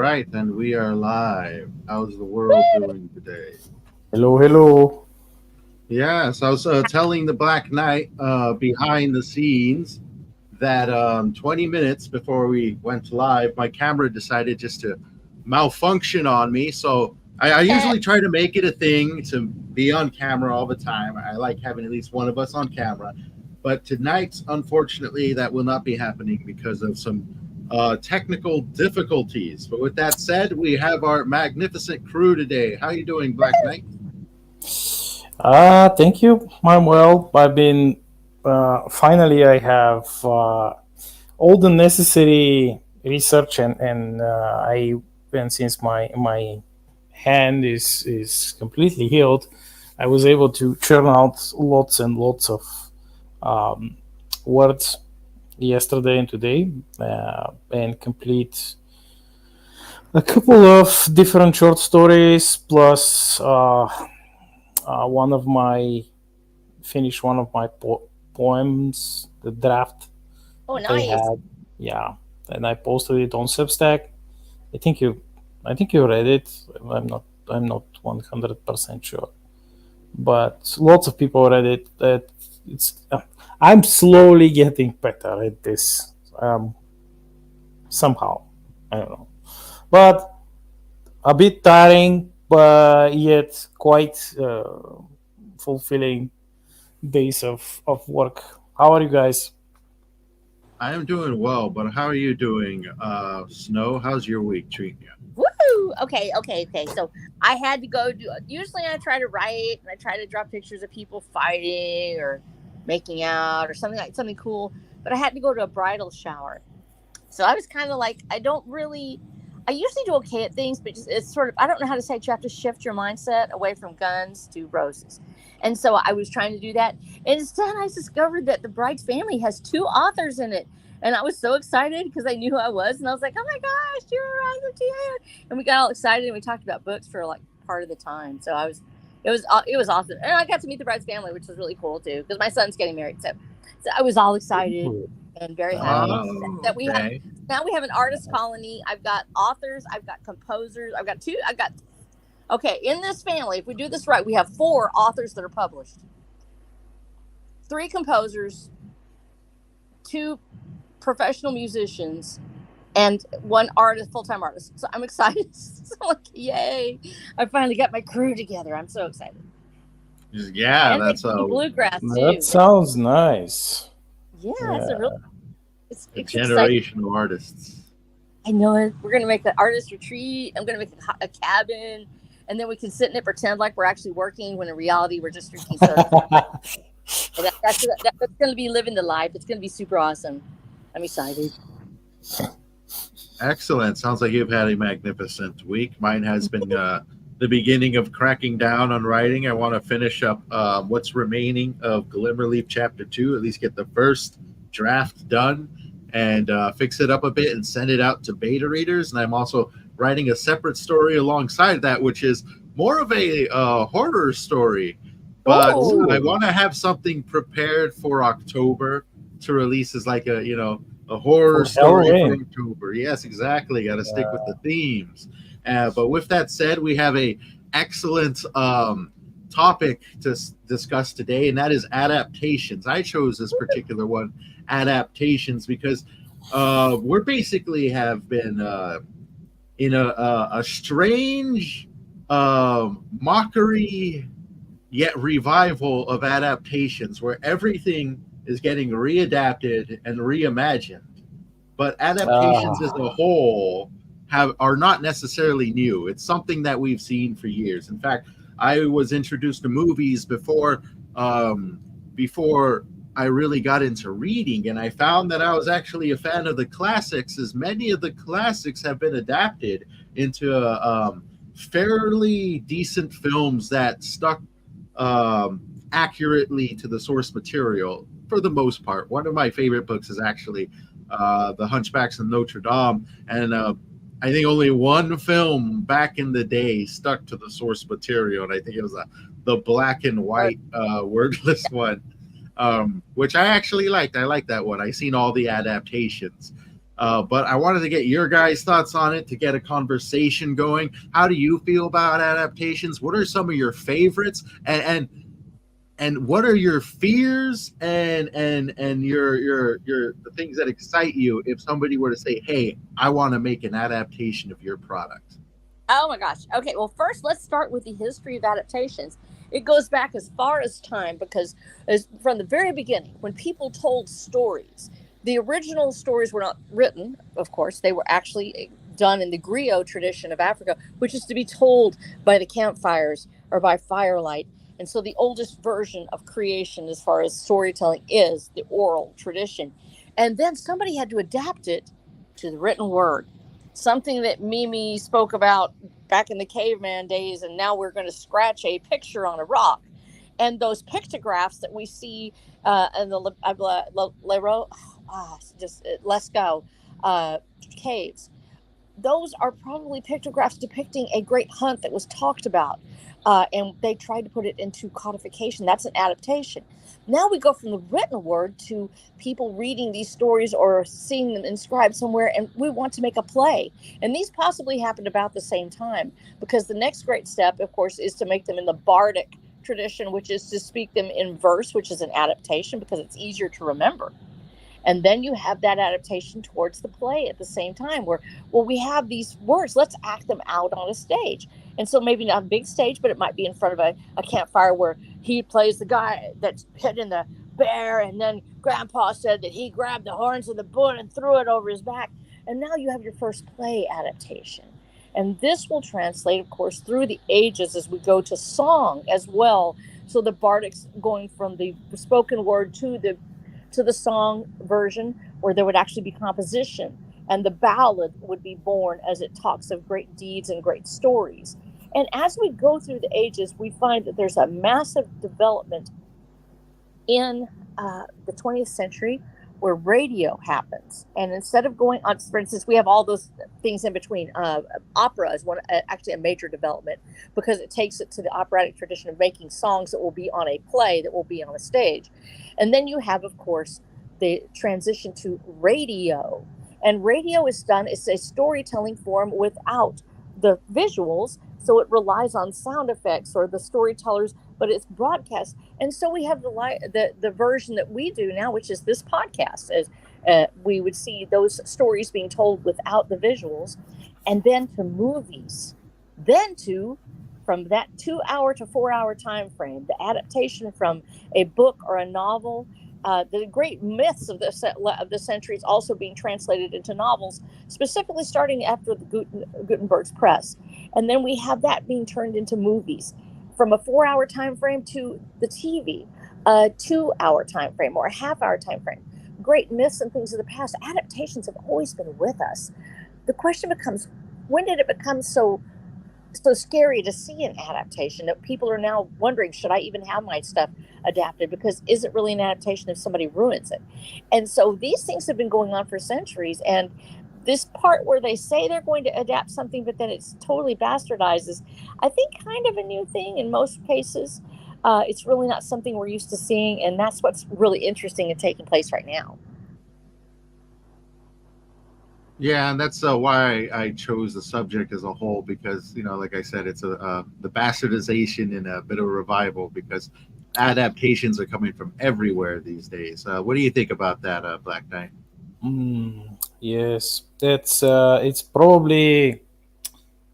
right, and we are live. How's the world doing today? Hello, hello. Yes, I was telling the Black Knight behind the scenes that 20 minutes before we went live, my camera decided just to malfunction on me. So I usually try to make it a thing to be on camera all the time. I like having at least one of us on camera. But tonight, unfortunately, that will not be happening because of some technical difficulties. But with that said, we have our magnificent crew today. How you doing, Black Knight? Thank you. I'm well. I've been finally. I have all the necessary research, and I and since my hand is completely healed, I was able to churn out lots and lots of um, words yesterday and today, and complete a couple of different short stories plus. One of my Finished one of my poems, the draft Oh, that I nice. had. Yeah, and I posted it on Substack. I think you, I think you read it. I'm not 100% sure, but lots of people read it. That it's. I'm slowly getting better at this. Somehow, I don't know, but a bit tiring, but yet quite fulfilling days of work. How are you guys? I am doing well, but how are you doing, Snow? How's your week treating you? Woo! Okay. So I had to go do. Usually, I try to write and I try to draw pictures of people fighting or making out or something cool. But I had to go to a bridal shower, so I was kind of like, I don't really. I usually do okay at things, but it's sort of, I don't know how to say it. You have to shift your mindset away from guns to roses. And so I was trying to do that. And instead, I discovered that the bride's family has two authors in it. And I was so excited because I knew who I was. And I was like, oh my gosh, you're a tea. And we got all excited and we talked about books for like part of the time. So it was awesome. And I got to meet the bride's family, which was really cool too, because my son's getting married. So I was all excited and very happy Oh, that we have okay. now we have an artist colony. I've got authors, I've got composers, I've got okay, in this family, if we do this right, we have four authors that are published, three composers, two professional musicians, and one artist, full-time artist. So I'm excited. So I'm like, yay. I finally got my crew together. I'm so excited. Yeah, And they that's do bluegrass That too. sounds nice. Yeah, it's a Yeah. real a it's exciting. generation of artists. I know it. We're gonna make an artist retreat. I'm gonna make a cabin, and then we can sit in it, pretend like we're actually working, when in reality we're just drinking soda. And that's gonna be living the life. It's gonna be super awesome. I'm excited. Excellent. Sounds like you've had a magnificent week. Mine has been the beginning of cracking down on writing. I want to finish up what's remaining of Glimmerleaf Chapter 2, at least get the first draft done and fix it up a bit and send it out to beta readers. And I'm also writing a separate story alongside that, which is more of a horror story. But I Oh, want to have something prepared for October to release as like a horror For story for Halloween. October. Yes, exactly. Got to stick with the themes. But with that said, we have a excellent topic to discuss today, and that is adaptations. I chose this particular one, adaptations, because we're basically have been in a strange mockery yet revival of adaptations where everything is getting readapted and reimagined, but adaptations as a Ah, whole are not necessarily new. It's something that we've seen for years. In fact, I was introduced to movies before I really got into reading, and I found that I was actually a fan of the classics, as many of the classics have been adapted into fairly decent films that stuck accurately to the source material for the most part. One of my favorite books is actually The Hunchbacks of Notre Dame, and I think only one film back in the day stuck to the source material, and I think it was the black and white wordless one, which I actually liked. I like that one. I seen all the adaptations. But I wanted to get your guys' thoughts on it to get a conversation going. How do you feel about adaptations? What are some of your favorites? And what are your fears and your the things that excite you if somebody were to say, "Hey, I want to make an adaptation of your product"? Oh my gosh. Okay, well, first let's start with the history of adaptations. It goes back as far as time because as from the very beginning, when people told stories, the original stories were not written, of course, they were actually done in the griot tradition of Africa, which is to be told by the campfires or by firelight. And so the oldest version of creation as far as storytelling is the oral tradition. And then somebody had to adapt it to the written word, something that Mimi spoke about back in the caveman days, and now we're going to scratch a picture on a rock. And those pictographs that we see in the just Lascaux caves, those are probably pictographs depicting a great hunt that was talked about. And they tried to put it into codification. That's an adaptation. Now we go from the written word to people reading these stories or seeing them inscribed somewhere, and we want to make a play. And these possibly happened about the same time, because the next great step, of course, is to make them in the bardic tradition, which is to speak them in verse, which is an adaptation because it's easier to remember. And then you have that adaptation towards the play at the same time where, well, we have these words, let's act them out on a stage. And so maybe not a big stage, but it might be in front of a campfire where he plays the guy that's hitting the bear, and then grandpa said that he grabbed the horns of the bull and threw it over his back. And now you have your first play adaptation. And this will translate, of course, through the ages as we go to song as well. So the bardic's going from the spoken word to the song version, where there would actually be composition, and the ballad would be born as it talks of great deeds and great stories. And as we go through the ages, we find that there's a massive development in the 20th century where radio happens. And instead of going on, for instance, we have all those things in between. Opera is one, actually a major development, because it takes it to the operatic tradition of making songs that will be on a play, that will be on a stage. And then you have, of course, the transition to radio. And radio is done, it's a storytelling form without the visuals. So it relies on sound effects or the storytellers, but it's broadcast. And so we have the version that we do now, which is this podcast. As we would see those stories being told without the visuals, and then to movies, then to from that 2 hour to 4 hour time frame, the adaptation from a book or a novel. The great myths of the centuries also being translated into novels, specifically starting after the Gutenberg's press. And then we have that being turned into movies from a 4 hour time frame to the TV, a 2 hour time frame or a half-hour time frame. Great myths and things of the past. Adaptations have always been with us. The question becomes, when did it become so scary to see an adaptation that people are now wondering, should I even have my stuff adapted? Because is it really an adaptation if somebody ruins it? And so these things have been going on for centuries. And this part where they say they're going to adapt something, but then it's totally bastardized, is, I think, kind of a new thing in most cases. It's really not something we're used to seeing. And that's what's really interesting and taking place right now. Yeah, and that's why I chose the subject as a whole, because like I said, it's the bastardization and a bit of a revival, because adaptations are coming from everywhere these days. What do you think about that, Black Knight? Yes, that's it's probably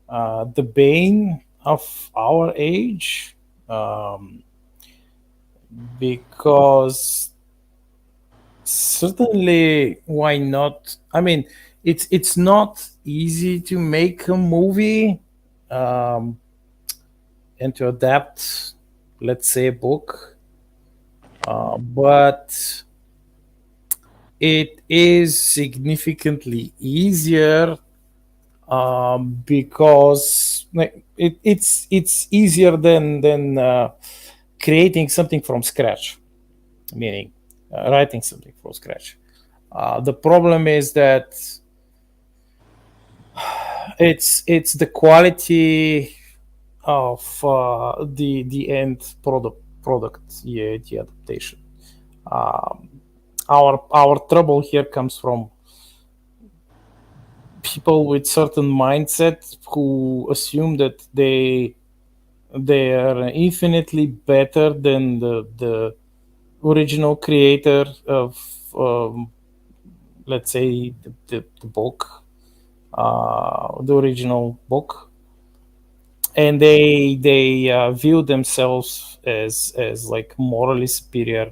the bane of our age, because certainly, why not? I mean, it's not easy to make a movie, um, and to adapt, let's say, a book, but it is significantly easier, because like, it's easier than creating something from scratch, meaning writing something from scratch. The problem is that it's the quality of the end product, yeah, the adaptation. Um, our trouble here comes from people with certain mindset who assume that they are infinitely better than the original creator of, let's say, the book, the original book, and they view themselves as like morally superior.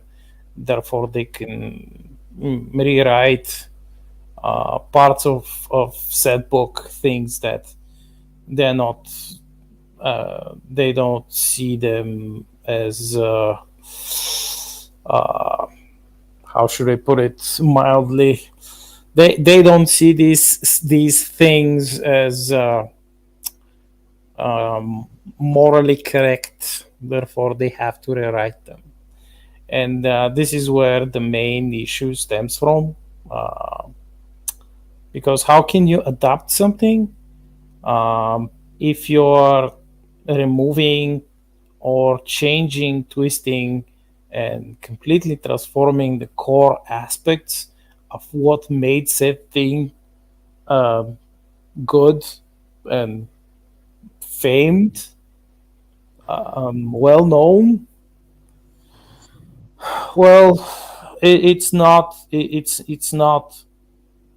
Therefore, they can rewrite parts of said book, things that they're not. They don't see them as. Uh, how should I put it mildly? They don't see these things as morally correct. Therefore, they have to rewrite them, and this is where the main issue stems from. Uh, because how can you adapt something if you're removing or changing, twisting, and completely transforming the core aspects of what made said thing um, good and famed, well known? Well, it's not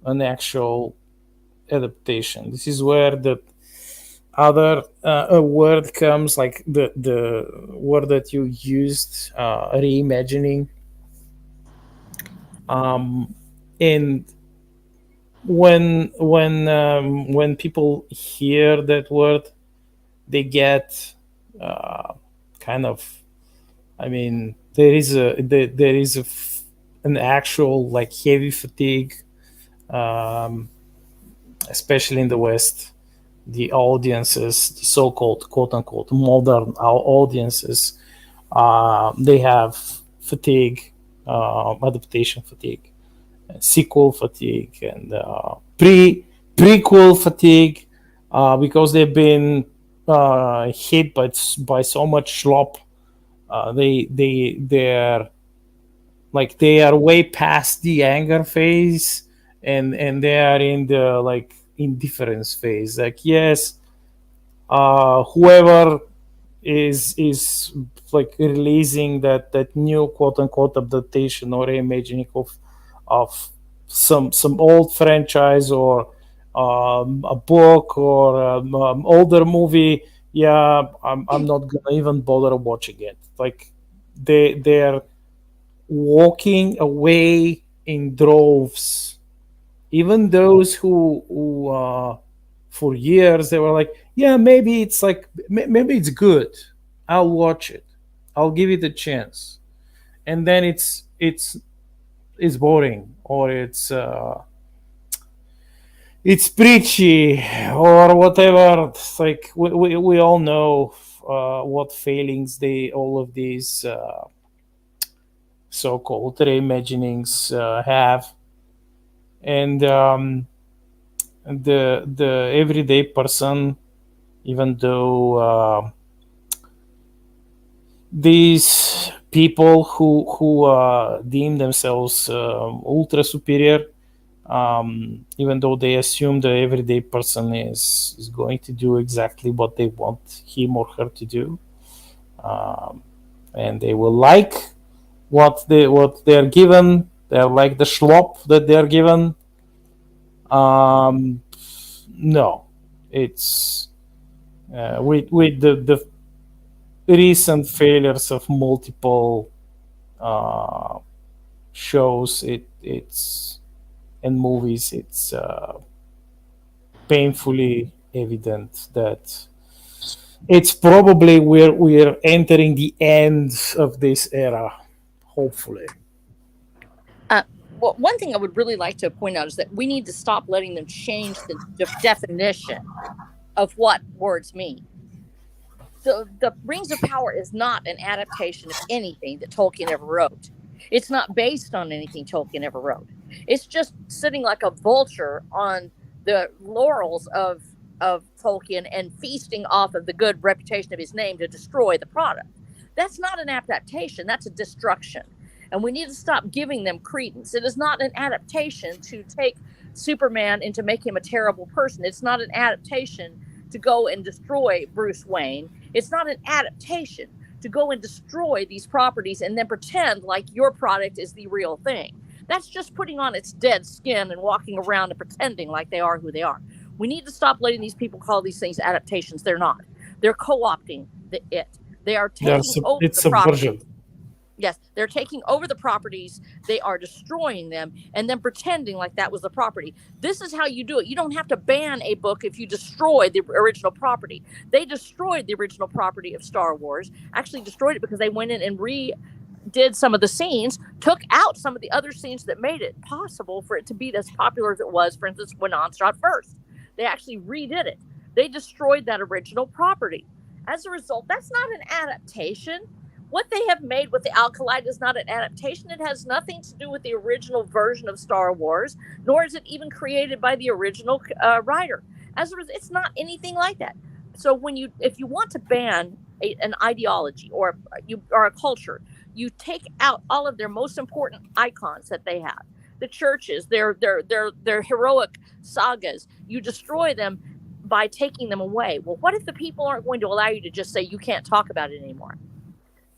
an actual adaptation. This is where the other a word comes, like the word that you used, reimagining. And when people hear that word, they get kind of, I mean, there is an actual like heavy fatigue, um, especially in the West. The audiences, the so-called quote unquote modern audiences, they have fatigue, adaptation fatigue, sequel fatigue, and prequel fatigue, because they've been hit by so much slop. They're like they are way past the anger phase, and they are in the like indifference phase. Like, yes, whoever is like releasing that new quote unquote adaptation or reimagining of some old franchise, or a book, or older movie, yeah, I'm not gonna even bother watching it. Like, they're walking away in droves. Even those who for years they were like, yeah, maybe it's like maybe it's good, I'll watch it, I'll give it a chance, and then it's boring, or it's preachy, or whatever. It's like we all know what failings they all of these so-called reimaginings have. And the everyday person, even though these people who deem themselves ultra superior, even though they assume the everyday person is going to do exactly what they want him or her to do, and they will like what they're given. They're like the schlop that they're given. No, it's with the recent failures of multiple uh, shows, it's and movies, it's painfully evident that it's probably we're entering the end of this era, hopefully. Well, one thing I would really like to point out is that we need to stop letting them change the definition of what words mean. The Rings of Power is not an adaptation of anything that Tolkien ever wrote. It's not based on anything Tolkien ever wrote. It's just sitting like a vulture on the laurels of Tolkien and feasting off of the good reputation of his name to destroy the product. That's not an adaptation. That's a destruction. and we need to stop giving them credence. It is not an adaptation to take Superman and to make him a terrible person. It's not an adaptation to go and destroy Bruce Wayne. It's not an adaptation to go and destroy these properties and then pretend like your product is the real thing. That's just putting on its dead skin and walking around and pretending like they are who they are. We need to stop letting these people call these things adaptations. They're not. They're co-opting it. They are taking over the property. Yes, they're taking over the properties. They are destroying them and then pretending like that was the property. This is how you do it. You don't have to ban a book if you destroy the original property. They destroyed the original property of Star Wars, actually destroyed it because they went in and redid some of the scenes, took out some of the other scenes that made it possible for it to be as popular as it was, for instance, when Onslaught first. They actually redid it. They destroyed that original property. As a result, that's not an adaptation. What they have made with the Alkalite is not an adaptation. It has nothing to do with the original version of Star Wars, nor is it even created by the original writer. As a result, it's not anything like that. So if you want to ban an ideology or a culture, you take out all of their most important icons that they have, the churches, their heroic sagas. You destroy them by taking them away. Well, what if the people aren't going to allow you to just say you can't talk about it anymore?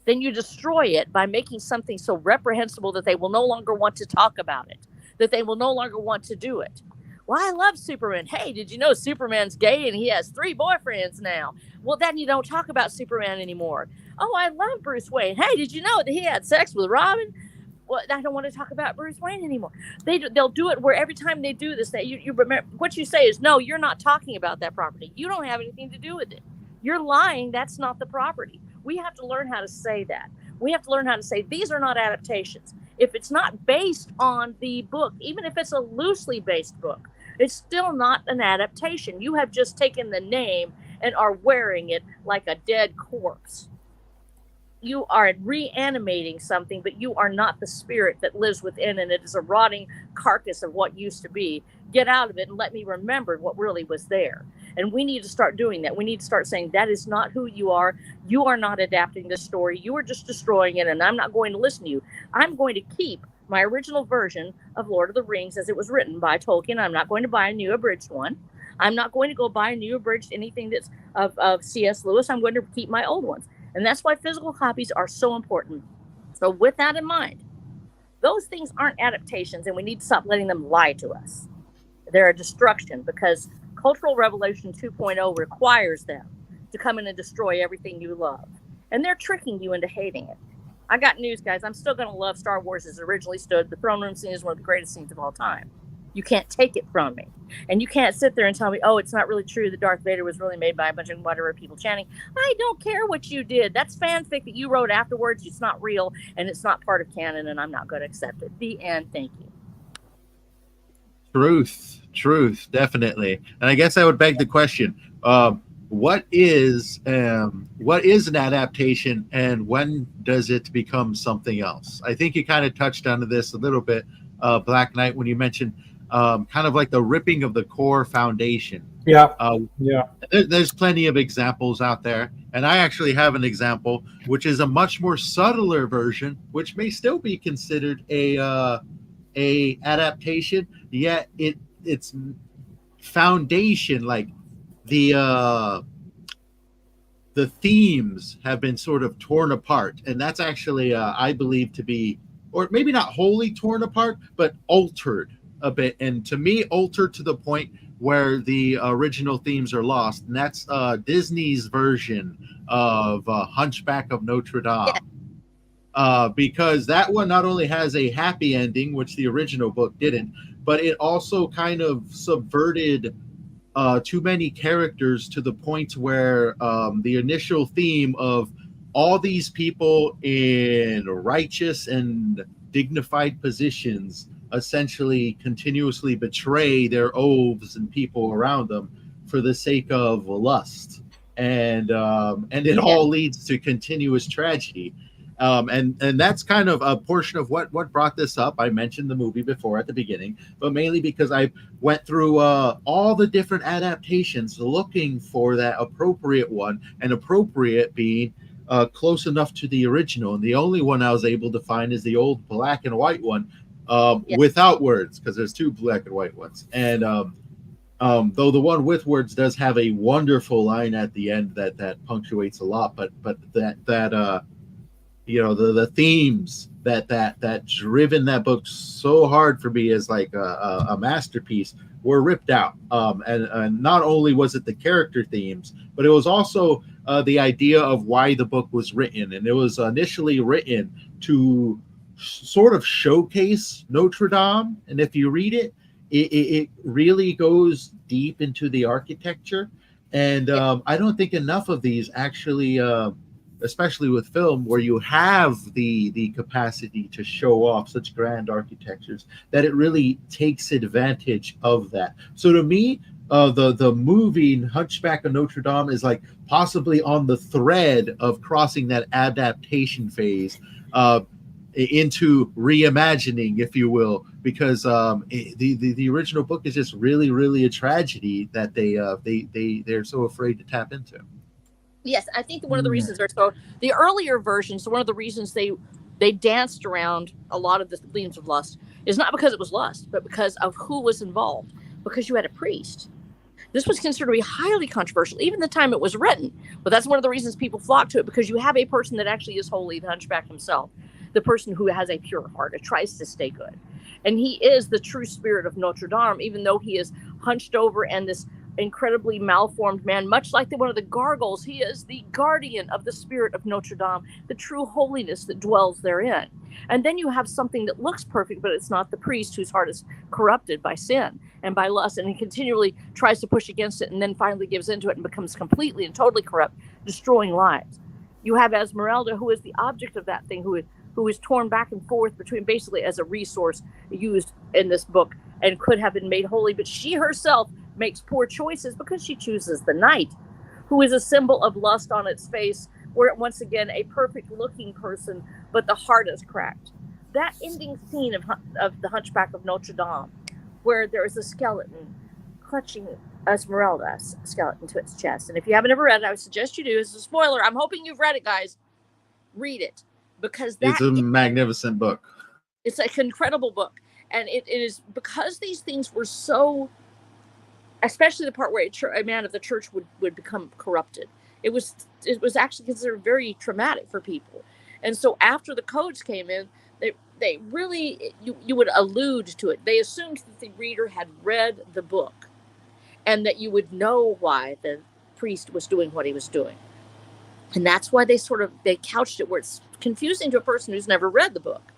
Then you destroy it by making something so reprehensible that they will no longer want to talk about it, that they will no longer want to do it. Well, I love Superman. Hey, did you know Superman's gay and he has 3 boyfriends now? Well, then you don't talk about Superman anymore. Oh, I love Bruce Wayne. Hey, did you know that he had sex with Robin? Well, I don't want to talk about Bruce Wayne anymore. They'll do it where every time they do this, you remember what you say is, no, you're not talking about that property. You don't have anything to do with it. You're lying. That's not the property. We have to learn how to say that. We have to learn how to say these are not adaptations. If it's not based on the book, even if it's a loosely based book, it's still not an adaptation. You have just taken the name and are wearing it like a dead corpse. You are reanimating something, but you are not the spirit that lives within, and it is a rotting carcass of what used to be. Get out of it and let me remember what really was there. And we need to start doing that. We need to start saying that is not who you are. You are not adapting this story. You are just destroying it, and I'm not going to listen to you. I'm going to keep my original version of Lord of the Rings as it was written by Tolkien. I'm not going to buy a new abridged one. I'm not going to go buy a new abridged anything that's of C.S. Lewis. I'm going to keep my old ones. And that's why physical copies are so important. So with that in mind, those things aren't adaptations, and we need to stop letting them lie to us. They're a destruction because Cultural Revolution 2.0 requires them to come in and destroy everything you love. And they're tricking you into hating it. I got news, guys. I'm still going to love Star Wars as it originally stood. The throne room scene is one of the greatest scenes of all time. You can't take it from me. And you can't sit there and tell me, oh, it's not really true that Darth Vader was really made by a bunch of whatever people chanting. I don't care what you did. That's fanfic that you wrote afterwards. It's not real, and it's not part of canon, and I'm not going to accept it. The end. Thank you. Truth, definitely. And I guess I would beg the question, what is an adaptation, and when does it become something else? I think you kind of touched on this a little bit, Black Knight, when you mentioned kind of like the ripping of the core foundation. There's plenty of examples out there, and I actually have an example which is a much more subtler version, which may still be considered a adaptation, yet its foundation, like the themes have been sort of torn apart, and that's actually I believe to be, or maybe not wholly torn apart, but altered a bit, and to me altered to the point where the original themes are lost, and that's Disney's version of Hunchback of Notre Dame. Because that one not only has a happy ending, which the original book didn't, but it also kind of subverted too many characters to the point where the initial theme of all these people in righteous and dignified positions essentially continuously betray their oaths and people around them for the sake of lust, and it all leads to continuous tragedy. And that's kind of a portion of what brought this up. I mentioned the movie before at the beginning, but mainly because I went through all the different adaptations looking for that appropriate one, and appropriate being close enough to the original. And the only one I was able to find is the old black and white one without words, because there's two black and white ones. And though the one with words does have a wonderful line at the end that punctuates a lot, but that the themes that driven that book so hard for me as like a masterpiece were ripped out. And not only was it the character themes, but it was also the idea of why the book was written. And it was initially written to sort of showcase Notre Dame. And if you read it, it really goes deep into the architecture. And I don't think enough of these actually, especially with film, where you have the capacity to show off such grand architectures, that it really takes advantage of that. So to me, the movie Hunchback of Notre Dame is like possibly on the thread of crossing that adaptation phase into reimagining, if you will, because the original book is just really a tragedy that they're so afraid to tap into. Yes, I think one of the reasons the earlier versions, one of the reasons they danced around a lot of the themes of lust is not because it was lust, but because of who was involved. Because you had a priest. This was considered to be highly controversial, even the time it was written. But that's one of the reasons people flock to it, because you have a person that actually is holy, the Hunchback himself, the person who has a pure heart, who tries to stay good. And he is the true spirit of Notre Dame, even though he is hunched over and this incredibly malformed man, much like one of the gargoyles. He is the guardian of the spirit of Notre Dame, the true holiness that dwells therein. And then you have something that looks perfect, but it's not the priest, whose heart is corrupted by sin and by lust, and he continually tries to push against it and then finally gives into it and becomes completely and totally corrupt, destroying lives. You have Esmeralda, who is the object of that thing, who is torn back and forth between, basically as a resource used in this book and could have been made holy, but she herself makes poor choices because she chooses the knight, who is a symbol of lust on its face, where once again a perfect looking person, but the heart is cracked. That ending scene of the Hunchback of Notre Dame, where there is a skeleton clutching Esmeralda's skeleton to its chest. And if you haven't ever read it, I would suggest you do. It's a spoiler. I'm hoping you've read it, guys. Read it, because it's a magnificent book. It's an incredible book. And it is because these things were so, especially the part where a man of the church would become corrupted. It was actually considered very traumatic for people. And so after the codes came in, they really, you would allude to it. They assumed that the reader had read the book and that you would know why the priest was doing what he was doing. And that's why they couched it where it's confusing to a person who's never read the book.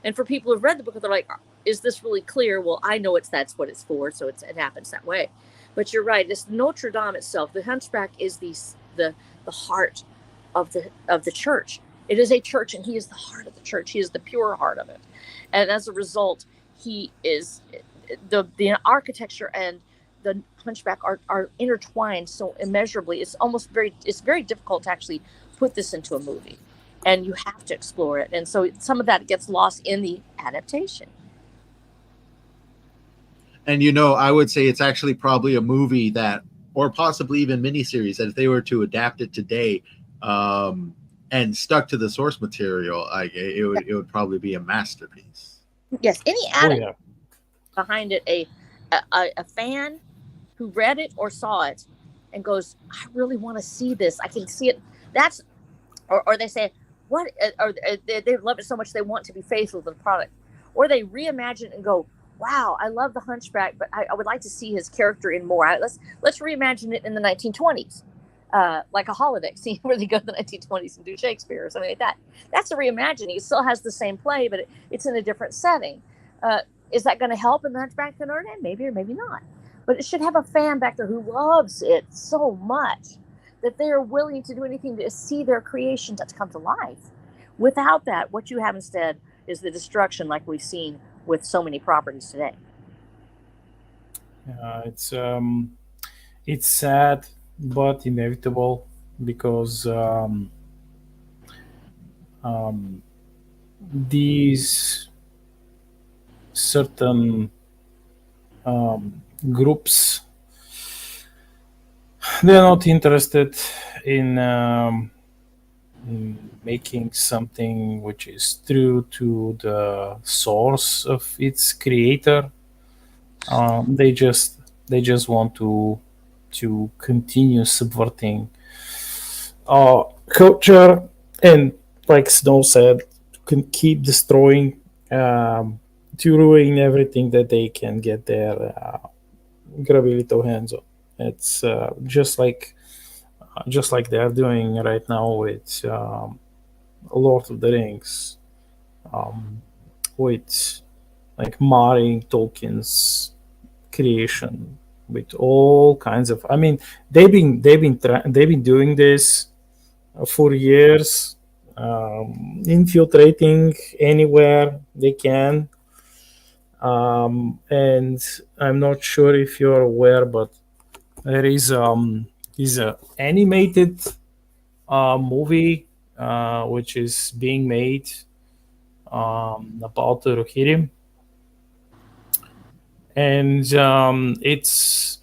And for people who've read the book, they're like, is this really clear? Well, I know that's what it's for, so it happens that way. But you're right. It's Notre Dame itself. The Hunchback is the heart of the church. It is a church, and he is the heart of the church. He is the pure heart of it. And as a result, he is the architecture and the Hunchback are intertwined so immeasurably. It's very difficult to actually put this into a movie, and you have to explore it. And so some of that gets lost in the adaptation. And I would say it's actually probably a movie that, or possibly even miniseries, that if they were to adapt it today, and stuck to the source material, it would probably be a masterpiece. Yes, any adaptation behind it, a fan who read it or saw it and goes, I really want to see this. I can see it. That's, or they say, what? Or they love it so much they want to be faithful to the product, or they reimagine it and go, wow, I love the Hunchback, but I would like to see his character in more. Let's reimagine it in the 1920s, like a holodeck scene where they go to the 1920s and do Shakespeare or something like that. That's a reimagining. It still has the same play, but it's in a different setting. Is that going to help in the Hunchback of Notre Dame? Maybe or maybe not. But it should have a fan back there who loves it so much that they are willing to do anything to see their creation to come to life. Without that, what you have instead is the destruction, like we've seen with so many properties today. It's sad but inevitable, because these certain groups, they're not interested in making something which is true to the source of its creator. They just want to continue subverting culture, and like Snow said, can keep destroying, to ruin everything that they can get their grab a little hands on. It's just like they are doing right now with Lord of the Rings, um, with like marring Tolkien's creation with all kinds of. I mean, they've been doing this for years, infiltrating anywhere they can. And I'm not sure if you're aware, but there is a animated movie which is being made about Rohirrim, and it's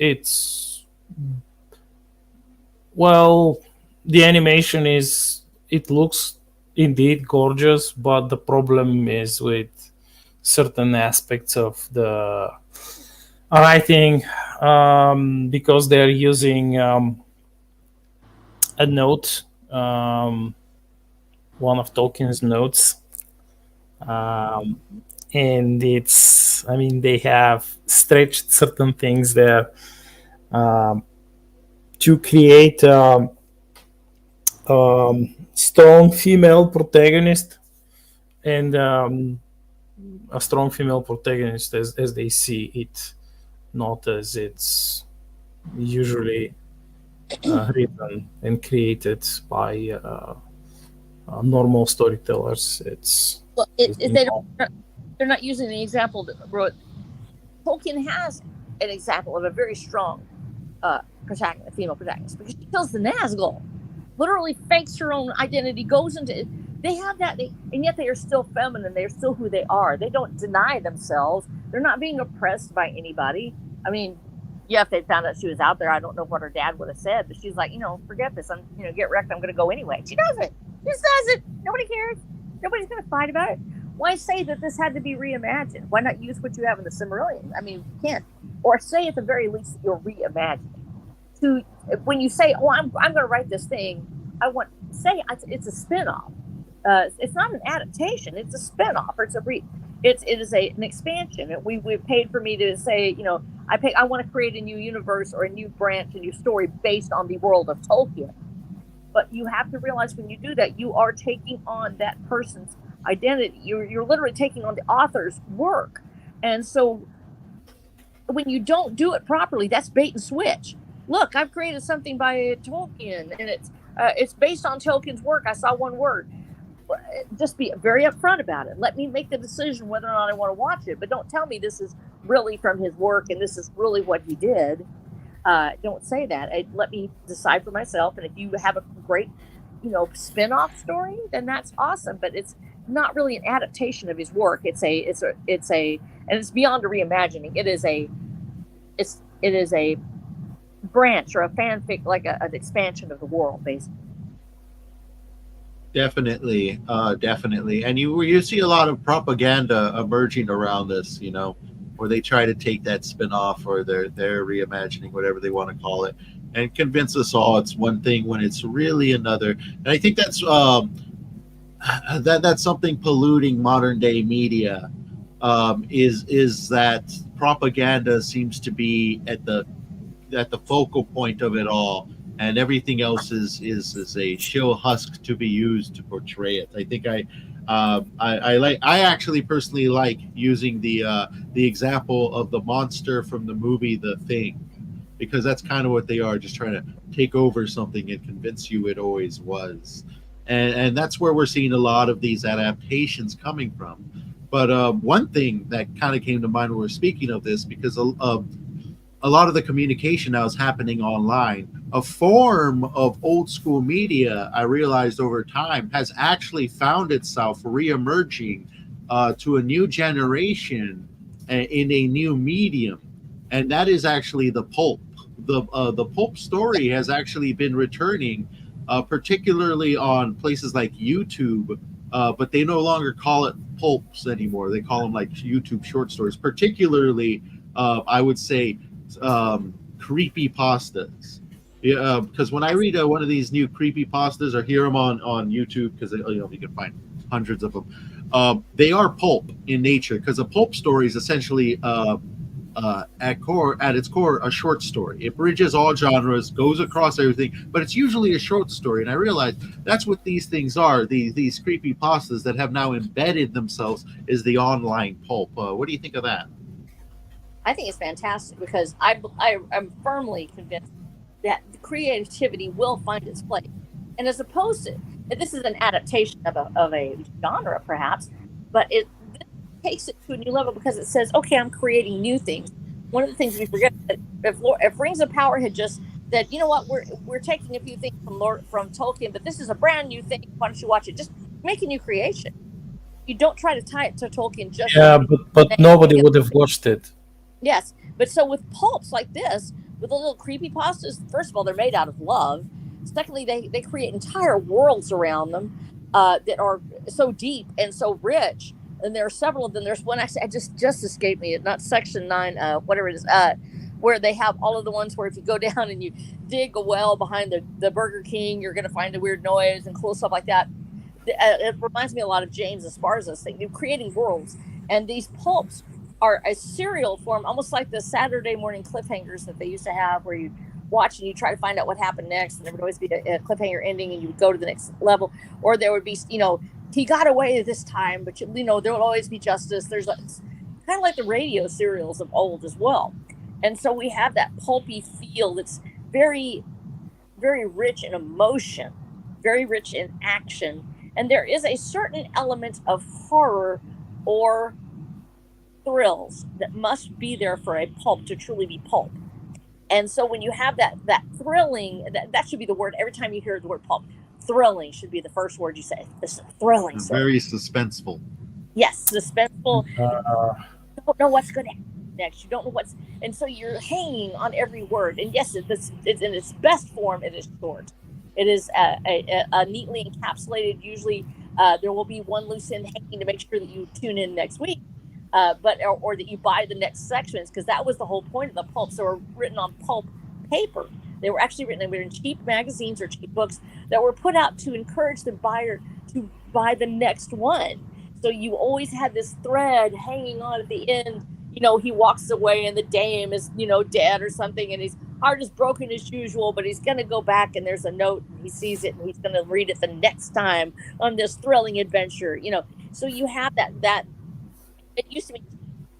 well, the animation is it looks indeed gorgeous, but the problem is with certain aspects of the writing, because they're using a note, one of Tolkien's notes, um, and it's, I mean, they have stretched certain things there, um, to create strong female protagonist, and a strong female protagonist as they see it, not as it's usually written and created by normal storytellers. Well, It's they don't. They're not using the example that wrote. Tolkien has an example of a very strong protagonist, female protagonist, because she kills the Nazgul, literally fakes her own identity, goes into. They have that, and yet they are still feminine. They are still who they are. They don't deny themselves. They're not being oppressed by anybody. I mean, yeah, if they found out she was out there, I don't know what her dad would have said, but she's like, forget this. I'm, get wrecked. I'm going to go anyway. She doesn't. She just does it. Nobody cares. Nobody's going to fight about it. Why say that this had to be reimagined? Why not use what you have in the Silmarillion? I mean, you can't. Or say at the very least that you're reimagining. When you say, "Oh, I'm going to write this thing," say it's a spinoff. It's not an adaptation. It's a spinoff. Or it is an expansion. We've paid for me to say, I want to create a new universe or a new branch, a new story based on the world of Tolkien. But you have to realize when you do that, you are taking on that person's identity. You're literally taking on the author's work. And so when you don't do it properly, that's bait and switch. Look, I've created something by Tolkien, and it's based on Tolkien's work. I saw one word. Just be very upfront about it. Let me make the decision whether or not I want to watch it, but don't tell me this is really from his work and this is really what he did. Don't say that. Let me decide for myself. And if you have a great, spin-off story, then that's awesome. But it's not really an adaptation of his work. It's beyond a reimagining. It is a branch or a fanfic, like an expansion of the world, basically. Definitely, definitely. And you see a lot of propaganda emerging around this, where they try to take that spin-off or their reimagining, whatever they want to call it, and convince us all it's one thing when it's really another. And I think that's that's something polluting modern day media, is that propaganda seems to be at the focal point of it all, and everything else is a shill husk to be used to portray it. I think I actually personally like using the example of the monster from the movie The Thing, because that's kind of what they are, just trying to take over something and convince you it always was. And that's where we're seeing a lot of these adaptations coming from. But one thing that kind of came to mind when we're speaking of this, because a lot of the communication now is happening online. A form of old school media, I realized over time, has actually found itself reemerging to a new generation in a new medium, and that is actually the pulp. The pulp story has actually been returning particularly on places like YouTube. But they no longer call it pulps anymore. They call them like YouTube short stories. Particularly, I would say, creepy pastas. Yeah, because when I read one of these new creepy pastas or hear them on YouTube, because you can find hundreds of them, they are pulp in nature. Because a pulp story is essentially at its core a short story. It bridges all genres, goes across everything, but it's usually a short story. And I realize that's what these things are. These creepy pastas that have now embedded themselves is the online pulp. What do you think of that? I think it's fantastic because I'm firmly convinced that the creativity will find its place. And as opposed to, this is an adaptation of a genre, perhaps, but it takes it to a new level because it says, okay, I'm creating new things. One of the things we forget is that if Rings of Power had just said, you know what, we're taking a few things from Tolkien, but this is a brand new thing. Why don't you watch it? Just make a new creation. You don't try to tie it to Tolkien. Just but nobody would have watched it. Yes, but so with pulps like this, with the little creepy pastas, first of all, they're made out of love. Secondly, they create entire worlds around them that are so deep and so rich. And there are several of them. There's one I just escaped me. Not Section 9, whatever it is, where they have all of the ones where if you go down and you dig a well behind the Burger King, you're going to find a weird noise and cool stuff like that. It reminds me a lot of James Esparza's thing. You're creating worlds, and these pulps are a serial form, almost like the Saturday morning cliffhangers that they used to have, where you watch and you try to find out what happened next, and there would always be a cliffhanger ending, and you would go to the next level, or there would be, he got away this time, but there will always be justice. It's kind of like the radio serials of old as well, and so we have that pulpy feel that's very, very rich in emotion, very rich in action, and there is a certain element of horror or thrills that must be there for a pulp to truly be pulp. And so when you have that thrilling, that should be the word every time you hear the word pulp. Thrilling should be the first word you say. This is thrilling. It's very suspenseful. Yes, suspenseful. You don't know what's going to happen next. You don't know and so you're hanging on every word. And yes, it's in its best form. It is short. It is a neatly encapsulated. Usually, there will be one loose end hanging to make sure that you tune in next week. Or that you buy the next sections, because that was the whole point of the pulps. They were written on pulp paper. They were actually written in cheap magazines or cheap books that were put out to encourage the buyer to buy the next one. So you always had this thread hanging on at the end. He walks away and the dame is, dead or something, and his heart is broken as usual, but he's going to go back and there's a note and he sees it and he's going to read it the next time on this thrilling adventure. So you have that. It used to be,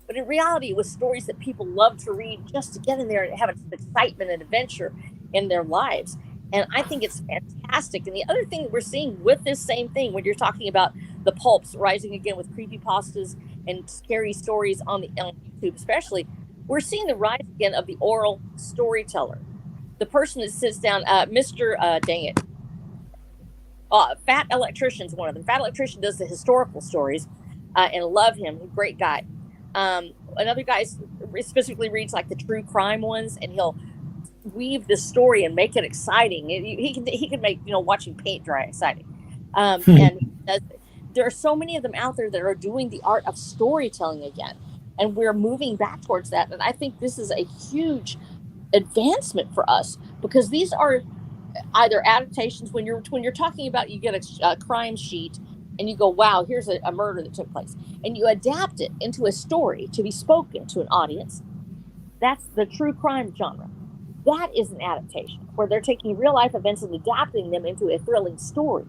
but in reality, it was stories that people loved to read just to get in there and have excitement and adventure in their lives. And I think it's fantastic. And the other thing that we're seeing with this same thing, when you're talking about the pulps rising again with creepypastas and scary stories on YouTube especially, we're seeing the rise again of the oral storyteller. The person that sits down, Mr. Dang it. Fat Electrician's one of them. Fat Electrician does the historical stories. And love him, great guy. Another guy specifically reads like the true crime ones, and he'll weave the story and make it exciting. He can make watching paint dry exciting. And there are so many of them out there that are doing the art of storytelling again, and we're moving back towards that. And I think this is a huge advancement for us, because these are either adaptations. When you're talking about, you get a crime sheet and you go, wow, here's a murder that took place, and you adapt it into a story to be spoken to an audience. That's the true crime genre. That is an adaptation where they're taking real life events and adapting them into a thrilling story.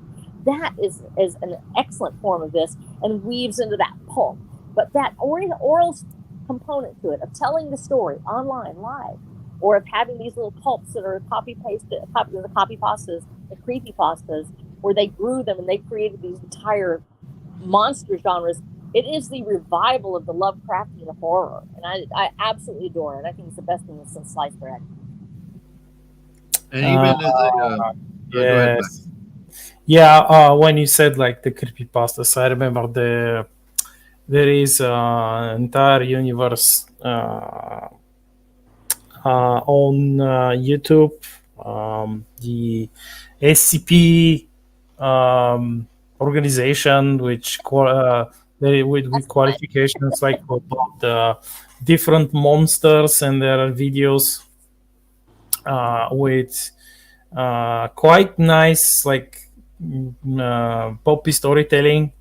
That is an excellent form of this and weaves into that pulp. But that oral component to it, of telling the story online, live, or of having these little pulps that are copy-pasted, the copy-pastas, the creepy-pastas, where they grew them and they created these entire monster genres. It is the revival of the Lovecraftian horror, and I absolutely adore it. I think it's the best thing since sliced bread. And even yes, yeah. When you said like the creepypastas, I remember there is an entire universe on YouTube the SCP organization, which with That's fun. qualifications like about the different monsters, and there are videos with quite nice poppy storytelling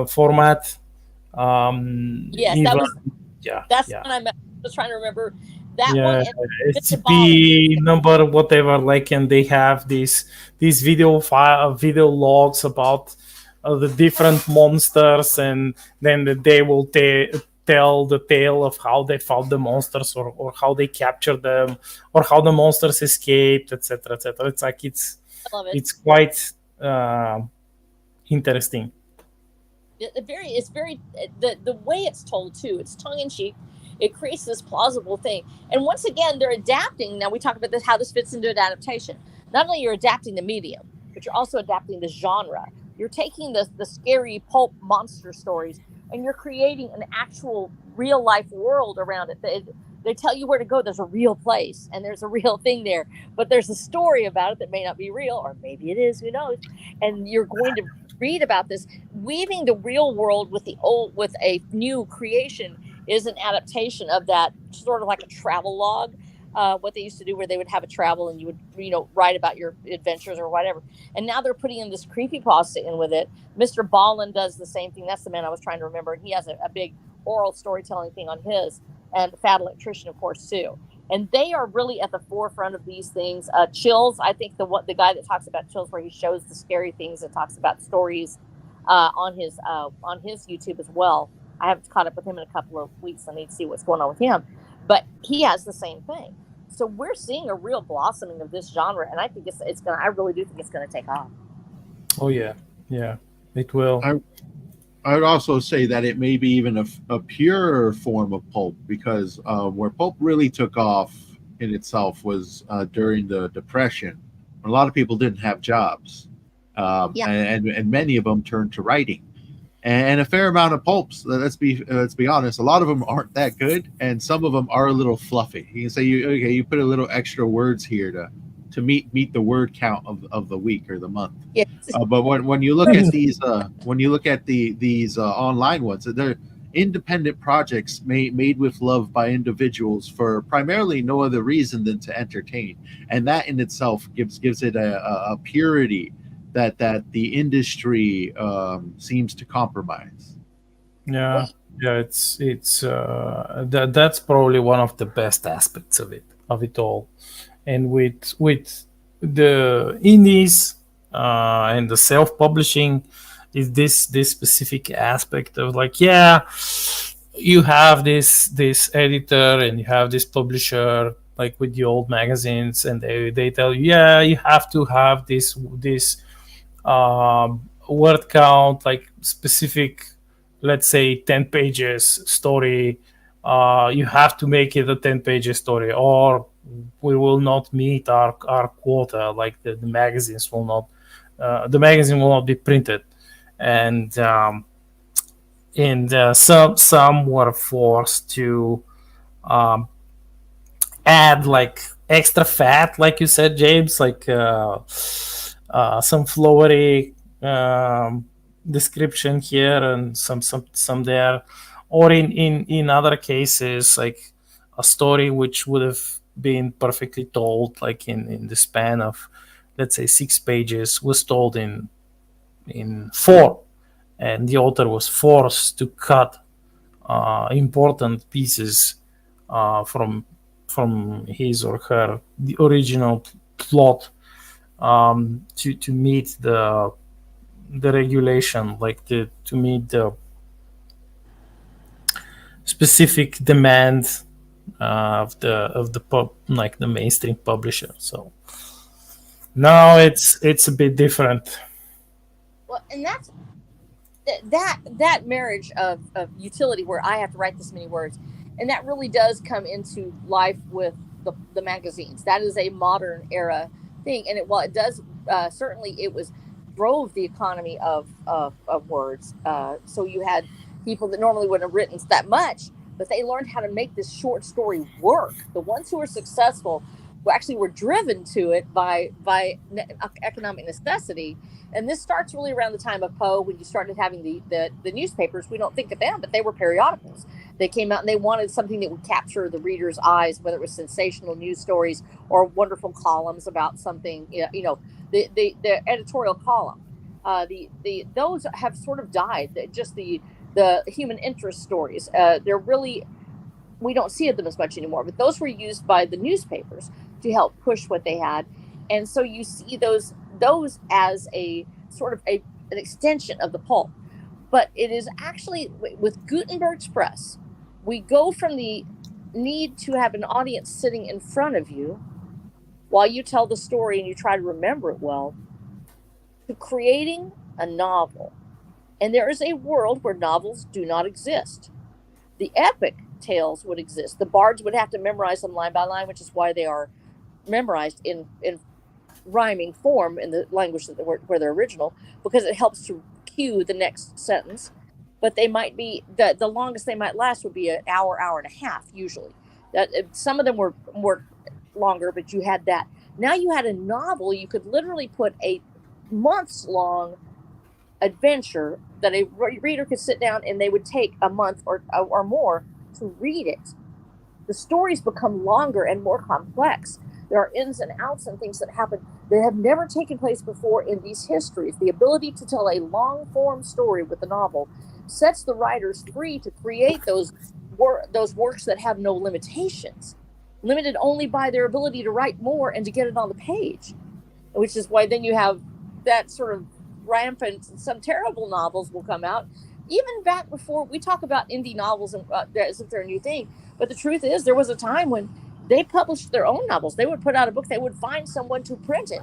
format. Yes, Even yeah, that's yeah. one I was trying to remember that one. Yeah, And Mr. Ballin. SCP number whatever, like, and they have these video logs about the different monsters, and then they will tell the tale of how they found the monsters, or how they captured them, or how the monsters escaped, etc., etc. It's like I love it. it's quite uh, interesting. It's very the way it's told too. It's tongue in cheek. It creates this plausible thing. And once again, they're adapting. Now we talk about this, how this fits into an adaptation. Not only you're adapting the medium, but you're also adapting the genre. You're taking the scary pulp monster stories, and you're creating an actual real life world around it. They tell you where to go. There's a real place, and there's a real thing there. But there's a story about it that may not be real, or maybe it is. Who knows? And you're going to read about this, weaving the real world with with a new creation is an adaptation of that, sort of like a travel log. What they used to do, where they would have a travel and you would, write about your adventures or whatever. And now they're putting in this creepypasta in with it. Mr. Ballin does the same thing. That's the man I was trying to remember. He has a big oral storytelling thing on his, and Fat Electrician, of course, too. And they are really at the forefront of these things. Chills, I think the guy that talks about Chills, where he shows the scary things and talks about stories on his YouTube as well. I haven't caught up with him in a couple of weeks. I need to see what's going on with him, but he has the same thing. So we're seeing a real blossoming of this genre, and I think it's gonna. I really do think it's gonna take off. Oh yeah, yeah, it will. I would also say that it may be even a purer form of pulp, because where pulp really took off in itself was during the Depression. A lot of people didn't have jobs, Yeah. and many of them turned to writing. And a fair amount of pulps. Let's be honest. A lot of them aren't that good, and some of them are a little fluffy. You can say you put a little extra words here to meet the word count of the week or the month. Yes. But when you look at these these online ones, they're independent projects made with love by individuals for primarily no other reason than to entertain, and that in itself gives it a purity that the industry seems to compromise. Yeah, yeah, it's that's probably one of the best aspects of it all. And with the indies and the self-publishing, is this specific aspect of, like, yeah, you have this editor and you have this publisher, like with the old magazines, and they tell you, yeah, you have to have this word count, like specific, let's say 10 pages story. You have to make it a 10 pages story, or we will not meet our quota. Like the magazines will not, the magazine will not be printed. And some were forced to add like extra fat, like you said, James, like some flowery description here and some there, or in other cases, like a story which would have been perfectly told, like in the span of, let's say, 6 pages, was told in 4, and the author was forced to cut important pieces from his or her the original plot, to meet the regulation, like to meet the specific demand of the like the mainstream publisher. So now it's a bit different. Well, and that's that marriage of utility, where I have to write this many words, and that really does come into life with the magazines. That is a modern era thing, and while it does certainly, it was drove the economy of words. So you had people that normally wouldn't have written that much, but they learned how to make this short story work. The ones who were successful actually were driven to it by economic necessity. And this starts really around the time of Poe, when you started having the newspapers. We don't think of them, but they were periodicals. They came out and they wanted something that would capture the reader's eyes, whether it was sensational news stories or wonderful columns about something. The editorial column. Those have sort of died. Just the human interest stories. They're really, we don't see them as much anymore. But those were used by the newspapers to help push what they had, and so you see those as a sort of an extension of the pulp. But it is actually, with Gutenberg's press, we go from the need to have an audience sitting in front of you while you tell the story and you try to remember it well, to creating a novel. And there is a world where novels do not exist. The epic tales would exist. The bards would have to memorize them line by line, which is why they are memorized in rhyming form in the language that where they're original, because it helps to cue the next sentence. But they might be, the longest they might last would be an hour, hour and a half usually. That some of them were more longer, but you had that. Now you had a novel. You could literally put a months long adventure that a reader could sit down, and they would take a month or more to read it. The stories become longer and more complex. There are ins and outs and things that happen that have never taken place before in these histories. The ability to tell a long form story with a novel sets the writers free to create those works that have no limitations, limited only by their ability to write more and to get it on the page, which is why then you have that sort of rampant, some terrible novels will come out. Even back before, we talk about indie novels and as if they're a new thing, but the truth is there was a time when they published their own novels. They would put out a book, they would find someone to print it,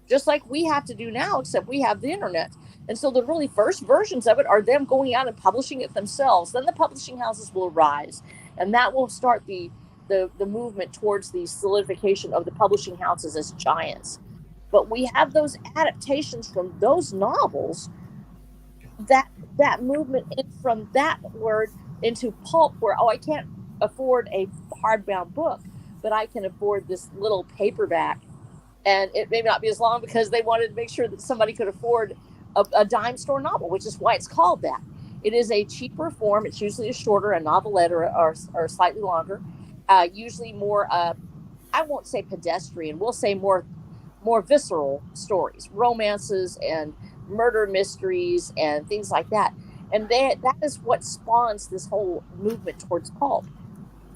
just like we have to do now, except we have the internet. And so the really first versions of it are them going out and publishing it themselves. Then the publishing houses will rise, and that will start the movement towards the solidification of the publishing houses as giants. But we have those adaptations from those novels, that movement from that word into pulp, where, I can't afford a hardbound book, but I can afford this little paperback. And it may not be as long because they wanted to make sure that somebody could afford a dime store novel, which is why it's called that. It is a cheaper form. It's usually a shorter, a novelette, or slightly longer, usually more, I won't say pedestrian, we'll say more visceral stories, romances and murder mysteries and things like that. And that is what spawns this whole movement towards pulp.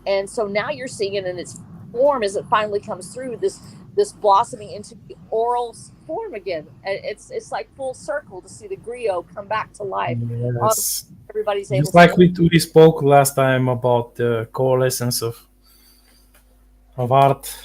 And so now you're seeing it in its form as it finally comes through, this blossoming into the oral form again. And it's like full circle to see the griot come back to life. Yes. Everybody's able Just like we spoke last time about the coalescence of art.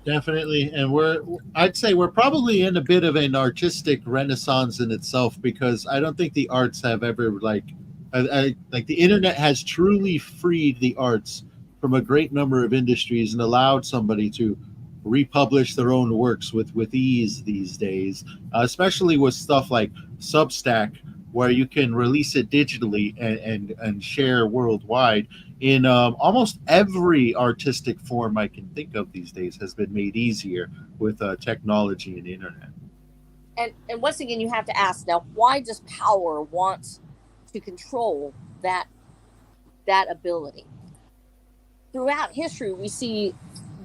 Definitely, and I'd say we're probably in a bit of an artistic renaissance in itself, because I don't think the arts have ever like the internet has truly freed the arts from a great number of industries and allowed somebody to republish their own works with ease these days, especially with stuff like Substack, where you can release it digitally and share worldwide. In almost every artistic form I can think of these days has been made easier with technology and the internet. And once again, you have to ask now, why does power want to control that ability? Throughout history, we see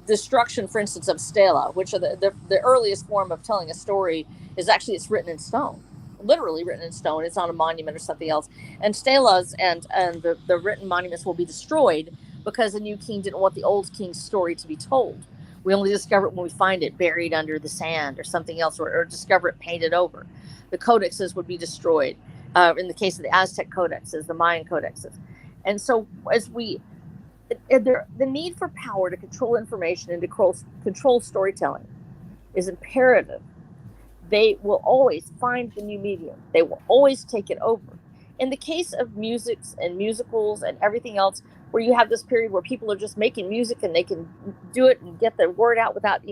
destruction, for instance, of stela, which are the earliest form of telling a story. Is actually, it's written in stone, literally written in stone. It's on a monument or something else. And stelas and the written monuments will be destroyed because the new king didn't want the old king's story to be told. We only discover it when we find it buried under the sand or something else, or discover it painted over. The codexes would be destroyed. In the case of the Aztec codexes, the Mayan codexes. And so the need for power to control information and to control storytelling is imperative. They will always find the new medium. They will always take it over. In the case of musics and musicals and everything else, where you have this period where people are just making music and they can do it and get the word out without,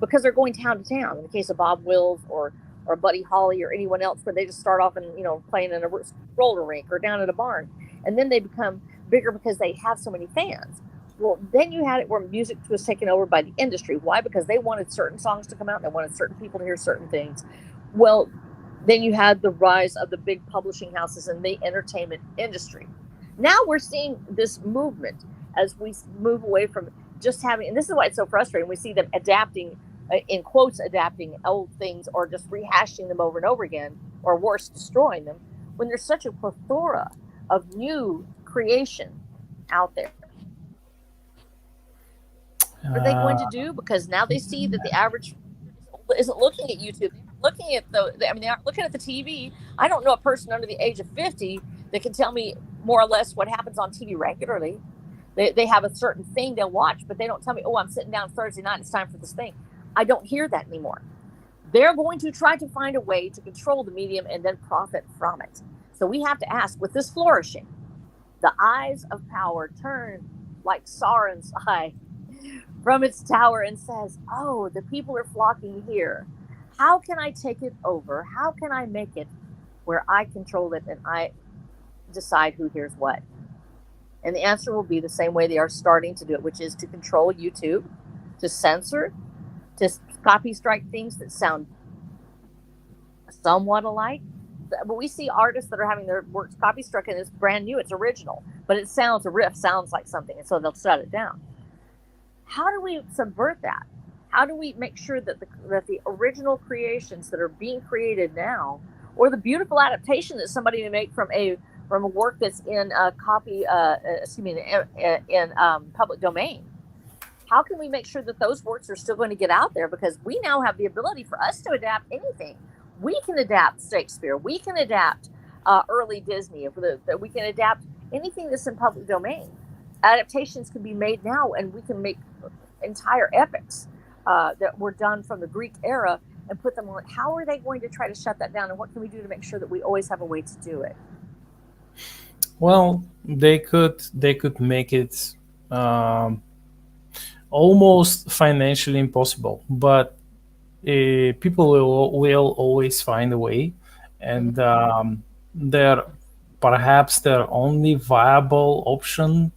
because they're going town to town. In the case of Bob Wills or Buddy Holly or anyone else, where they just start off and, playing in a roller rink or down at a barn. And then they become bigger because they have so many fans. Well, then you had it where music was taken over by the industry. Why? Because they wanted certain songs to come out. They wanted certain people to hear certain things. Well, then you had the rise of the big publishing houses and the entertainment industry. Now we're seeing this movement as we move away from just having, and this is why it's so frustrating. We see them adapting, in quotes, adapting old things or just rehashing them over and over again, or worse, destroying them, when there's such a plethora of new creation out there. What are they going to do? Because now they see that the average isn't looking at YouTube. They're looking at they aren't looking at the TV. I don't know a person under the age of 50 that can tell me more or less what happens on TV regularly. They have a certain thing they'll watch, but they don't tell me, oh, I'm sitting down Thursday night, it's time for this thing. I don't hear that anymore. They're going to try to find a way to control the medium and then profit from it. So we have to ask, with this flourishing, the eyes of power turn like Sauron's eye from its tower and says, oh, the people are flocking here. How can I take it over? How can I make it where I control it and I decide who hears what? And the answer will be the same way they are starting to do it, which is to control YouTube, to censor, to copy strike things that sound somewhat alike. But we see artists that are having their works copy struck and it's brand new, it's original, but it sounds, a riff sounds like something, and so they'll shut it down. How do we subvert that? How do we make sure that the original creations that are being created now, or the beautiful adaptation that somebody may make from a work that's in public domain, how can we make sure that those works are still going to get out there? Because we now have the ability for us to adapt anything. We can adapt Shakespeare. We can adapt early Disney. We can adapt anything that's in public domain. Adaptations can be made now, and we can make entire epics that were done from the Greek era and put them on. How are they going to try to shut that down, and what can we do to make sure that we always have a way to do it? Well, they could make it almost financially impossible, but people will always find a way, and perhaps their only viable option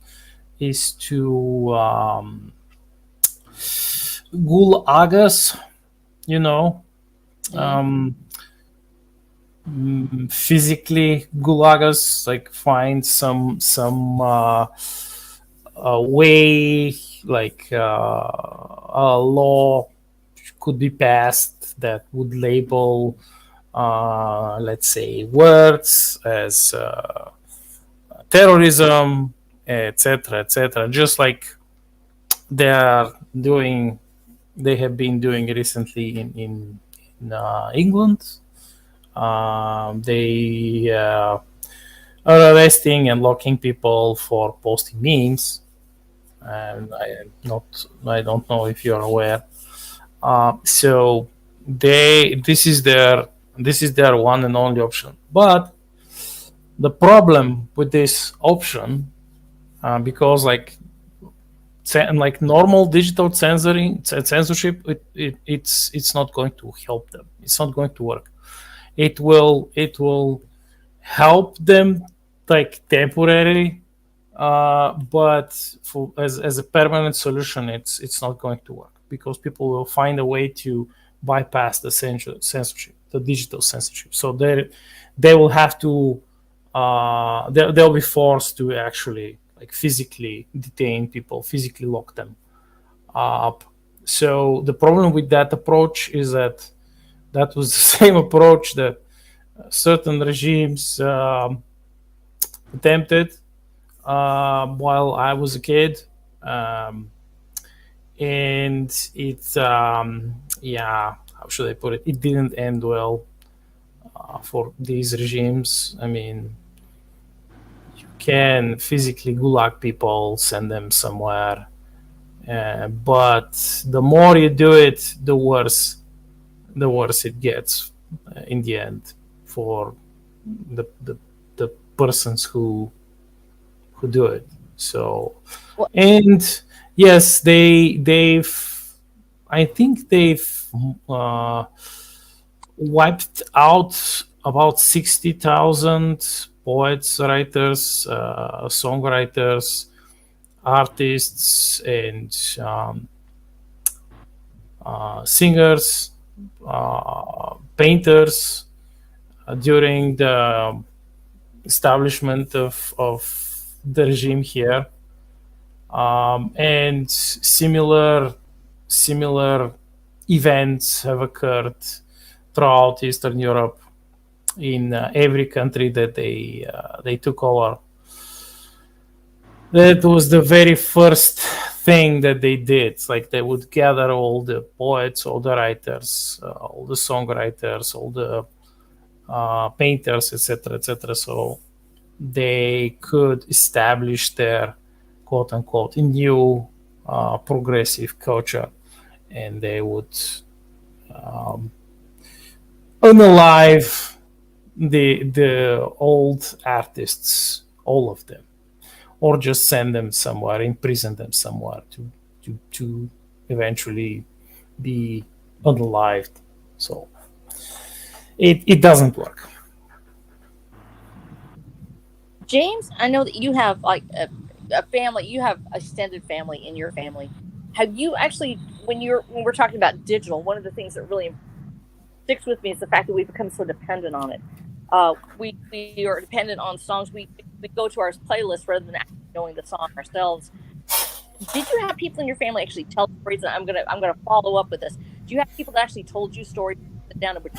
is to gulag us, physically gulag us, like find some way, like a law could be passed that would label, let's say, words as terrorism, etc., etc. Just like they have been doing recently in England. They are arresting and locking people for posting memes, and I don't know if you're aware. So this is their one and only option. But the problem with this option, because like normal digital censorship, it's not going to help them. It's not going to work. It will help them like temporarily, but as a permanent solution, it's not going to work, because people will find a way to bypass the censorship, the digital censorship. So they will have to they'll be forced to actually like physically detain people, physically lock them up. So the problem with that approach is that was the same approach that certain regimes attempted while I was a kid, and it how should I put it? It didn't end well for these regimes. I mean, you can physically gulag people, send them somewhere, but the more you do it, the worse it gets in the end for the persons who do it. So, and yes, I think they've wiped out about 60,000 poets, writers, songwriters, artists and singers, painters during the establishment of the regime here, and similar events have occurred throughout Eastern Europe in every country that they took over. That was the very first thing that they did. It's like they would gather all the poets, all the writers, all the songwriters, all the painters, etc., so they could establish their quote unquote new progressive culture, and they would unalive the old artists, all of them, or just send them somewhere, imprison them somewhere to eventually be unalived. So it doesn't work. James, I know that you have like a family. You have extended family in your family. Have you actually, when we're talking about digital, one of the things that really sticks with me is the fact that we've become so dependent on it. We are dependent on songs. We go to our playlist rather than actually knowing the song ourselves. Did you have people in your family actually tell stories? And I'm gonna follow up with this. Do you have people that actually told you stories, sit down and would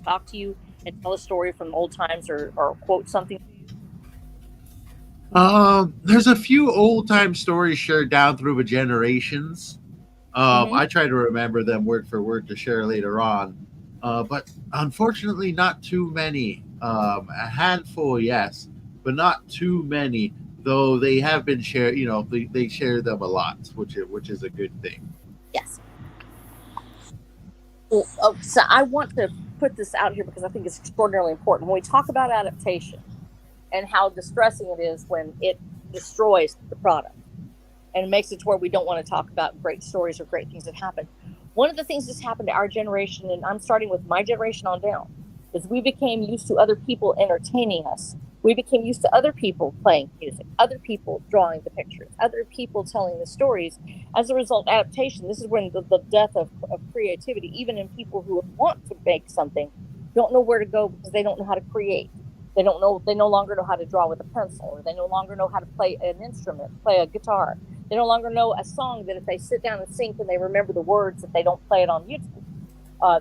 talk to you and tell a story from old times or quote something? There's a few old time stories shared down through the generations. I try to remember them word for word to share later on, but unfortunately, not too many. A handful, yes, but not too many. Though they have been shared, they share them a lot, which is a good thing. Yes. Well, so I want to put this out here because I think it's extraordinarily important. When we talk about adaptation and how distressing it is when it destroys the product and makes it to where we don't want to talk about great stories or great things that happen. One of the things that's happened to our generation, and I'm starting with my generation on down, is we became used to other people entertaining us. We became used to other people playing music, other people drawing the pictures, other people telling the stories. As a result, adaptation, this is when the death of creativity, even in people who want to make something, don't know where to go because they don't know how to create. They no longer know how to draw with a pencil, or they no longer know how to play an instrument, play a guitar. They no longer know a song that if they sit down and sing, can they remember the words if they don't play it on YouTube?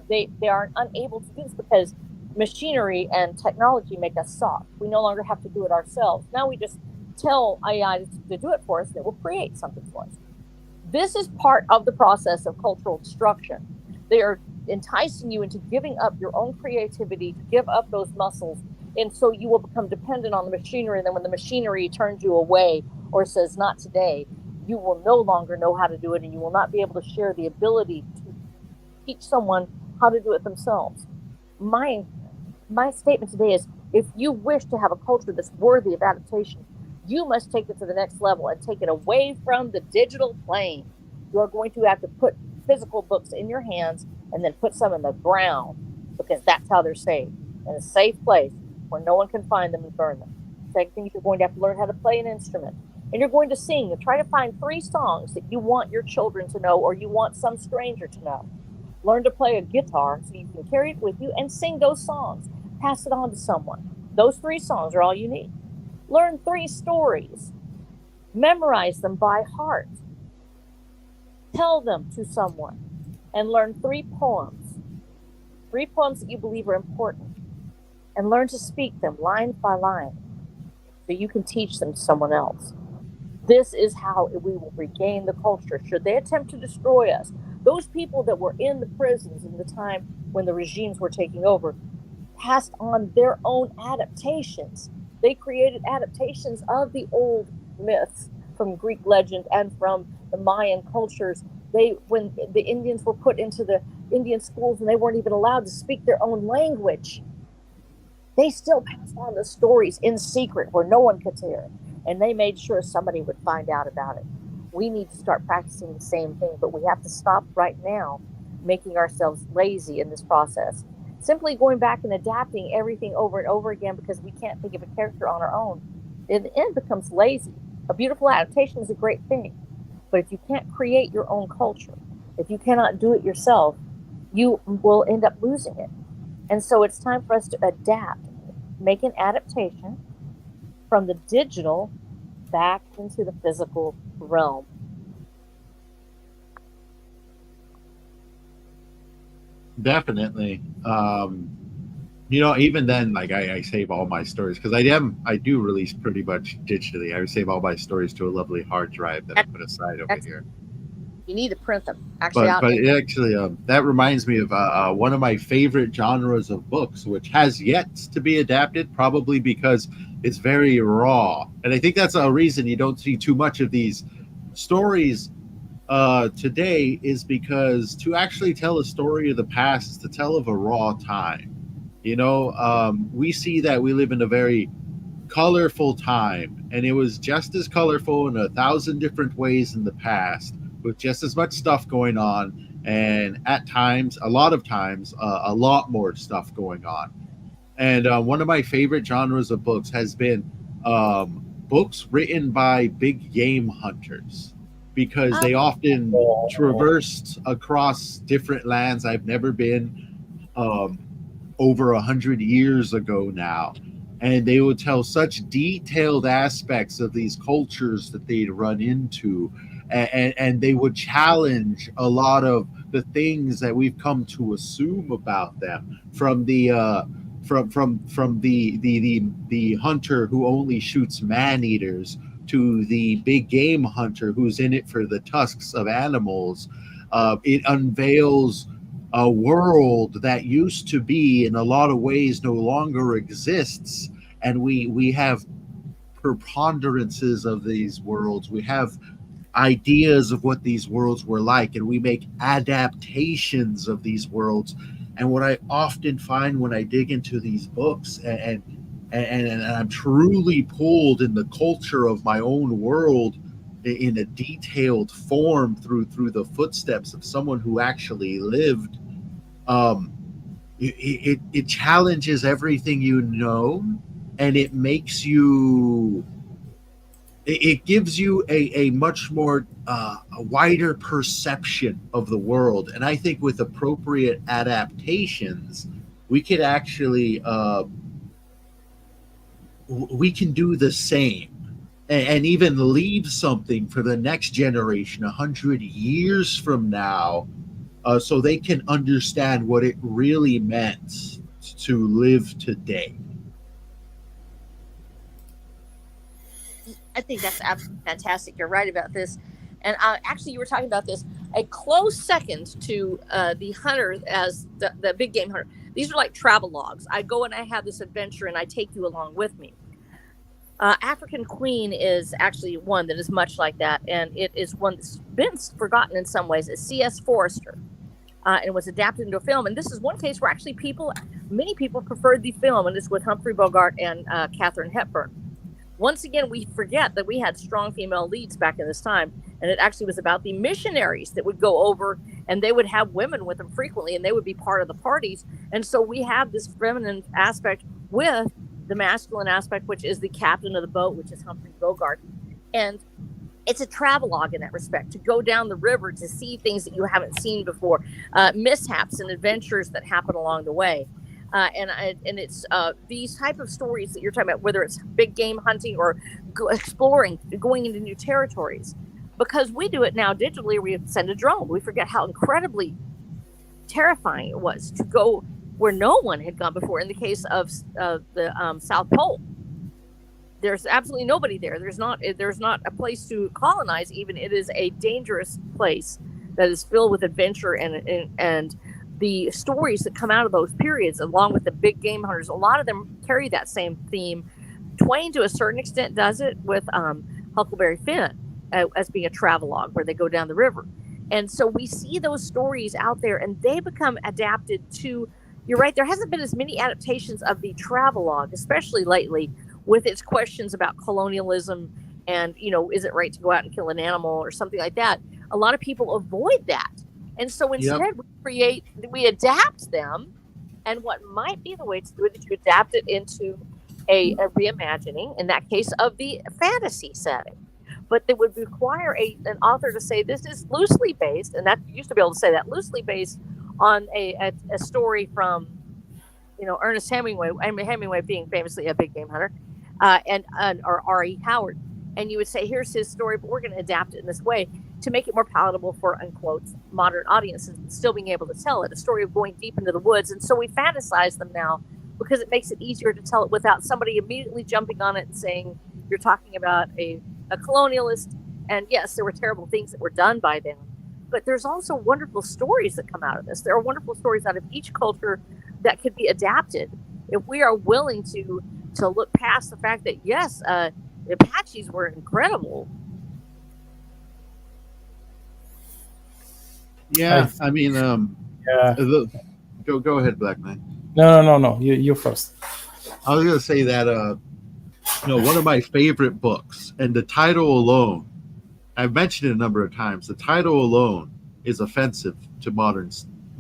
They are unable to do this because machinery and technology make us soft. We no longer have to do it ourselves. Now we just tell AI to do it for us, and it will create something for us. This is part of the process of cultural destruction. They are enticing you into giving up your own creativity, to give up those muscles, and so you will become dependent on the machinery. And then when the machinery turns you away or says not today, you will no longer know how to do it, and you will not be able to share the ability to teach someone how to do it themselves. My statement today is, if you wish to have a culture that's worthy of adaptation, you must take it to the next level and take it away from the digital plane. You are going to have to put physical books in your hands and then put some in the ground, because that's how they're saved, in a safe place where no one can find them and burn them. Second thing, you're going to have to learn how to play an instrument, and you're going to sing and try to find 3 songs that you want your children to know or you want some stranger to know. Learn to play a guitar so you can carry it with you and sing those songs. Pass it on to someone. Those 3 songs are all you need. Learn 3 stories. Memorize them by heart. Tell them to someone. And learn 3 poems. 3 poems that you believe are important. And learn to speak them line by line so you can teach them to someone else. This is how we will regain the culture. Should they attempt to destroy us, those people that were in the prisons in the time when the regimes were taking over passed on their own adaptations. They created adaptations of the old myths from Greek legend and from the Mayan cultures. When the Indians were put into the Indian schools and they weren't even allowed to speak their own language, they still passed on the stories in secret where no one could hear it. And they made sure somebody would find out about it. We need to start practicing the same thing, but we have to stop right now making ourselves lazy in this process. Simply going back and adapting everything over and over again because we can't think of a character on our own, in the end becomes lazy. A beautiful adaptation is a great thing, but if you can't create your own culture, if you cannot do it yourself, you will end up losing it. And so it's time for us to adapt, make an adaptation from the digital back into the physical realm. Definitely. Even then, like I save all my stories because I do release pretty much digitally. I save all my stories to a lovely hard drive that I put aside over here. You need to print them. Actually, But it actually that reminds me of one of my favorite genres of books, which has yet to be adapted, probably because it's very raw. And I think that's a reason you don't see too much of these stories today, is because to actually tell a story of the past is to tell of a raw time. We see that we live in a very colorful time, and it was just as colorful in 1,000 different ways in the past, with just as much stuff going on, and at times, a lot of times, a lot more stuff going on. And one of my favorite genres of books has been books written by big game hunters, because they often traversed across different lands I've never been, over 100 years ago now. And they would tell such detailed aspects of these cultures that they'd run into, and they would challenge a lot of the things that we've come to assume about them, from the the hunter who only shoots man-eaters to the big game hunter who's in it for the tusks of animals. It unveils a world that used to be, in a lot of ways, no longer exists, and we have preponderances of these worlds. We have ideas of what these worlds were like, and we make adaptations of these worlds. And what I often find when I dig into these books, and I'm truly pulled in the culture of my own world in a detailed form through the footsteps of someone who actually lived, it challenges everything you know, and it makes you, it gives you a much more a wider perception of the world. And I think with appropriate adaptations, we could actually we can do the same, and even leave something for the next generation 100 years from now, so they can understand what it really meant to live today. I think that's absolutely fantastic. You're right about this. And actually, you were talking about this. A close second to the hunter as the big game hunter. These are like travel logs. I go and I have this adventure, and I take you along with me. African Queen is actually one that is much like that, and it is one that's been forgotten in some ways. It's C.S. Forrester, and it was adapted into a film. And this is one case where actually many people preferred the film, and it's with Humphrey Bogart and Katharine Hepburn. Once again, we forget that we had strong female leads back in this time, and it actually was about the missionaries that would go over, and they would have women with them frequently, and they would be part of the parties. And so we have this feminine aspect with the masculine aspect, which is the captain of the boat, which is Humphrey Bogart. And it's a travelogue in that respect, to go down the river to see things that you haven't seen before, mishaps and adventures that happen along the way. And it's these type of stories that you're talking about, whether it's big game hunting or exploring, going into new territories. Because we do it now digitally, we send a drone. We forget how incredibly terrifying it was to go where no one had gone before. In the case of the South Pole, there's absolutely nobody there. There's not a place to colonize. Even it is a dangerous place that is filled with adventure and the stories that come out of those periods, along with the big game hunters, a lot of them carry that same theme. Twain, to a certain extent, does it with Huckleberry Finn as being a travelogue where they go down the river. And so we see those stories out there, and they become adapted to, you're right, there hasn't been as many adaptations of the travelogue, especially lately, with its questions about colonialism and, is it right to go out and kill an animal or something like that? A lot of people avoid that. And so instead, we adapt them. And what might be the way to do it is to adapt it into a reimagining, in that case, of the fantasy setting. but they would require an author to say this is loosely based, and that used to be able to say that loosely based on a story from Ernest Hemingway. I mean, Hemingway being famously a big game hunter, or R.E. Howard, and you would say here's his story, but we're going to adapt it in this way to make it more palatable for unquote modern audiences, still being able to tell it, a story of going deep into the woods. And so we fantasize them now because it makes it easier to tell it without somebody immediately jumping on it and saying you're talking about a colonialist. And yes, there were terrible things that were done by them, but there's also wonderful stories that come out of this. There are wonderful stories out of each culture that could be adapted if we are willing to look past the fact that yes, the Apaches were incredible. Yeah, I mean, Yeah. Go ahead, Black Knight. No. You first. I was gonna say that one of my favorite books, and the title alone, I've mentioned it a number of times. The title alone is offensive to modern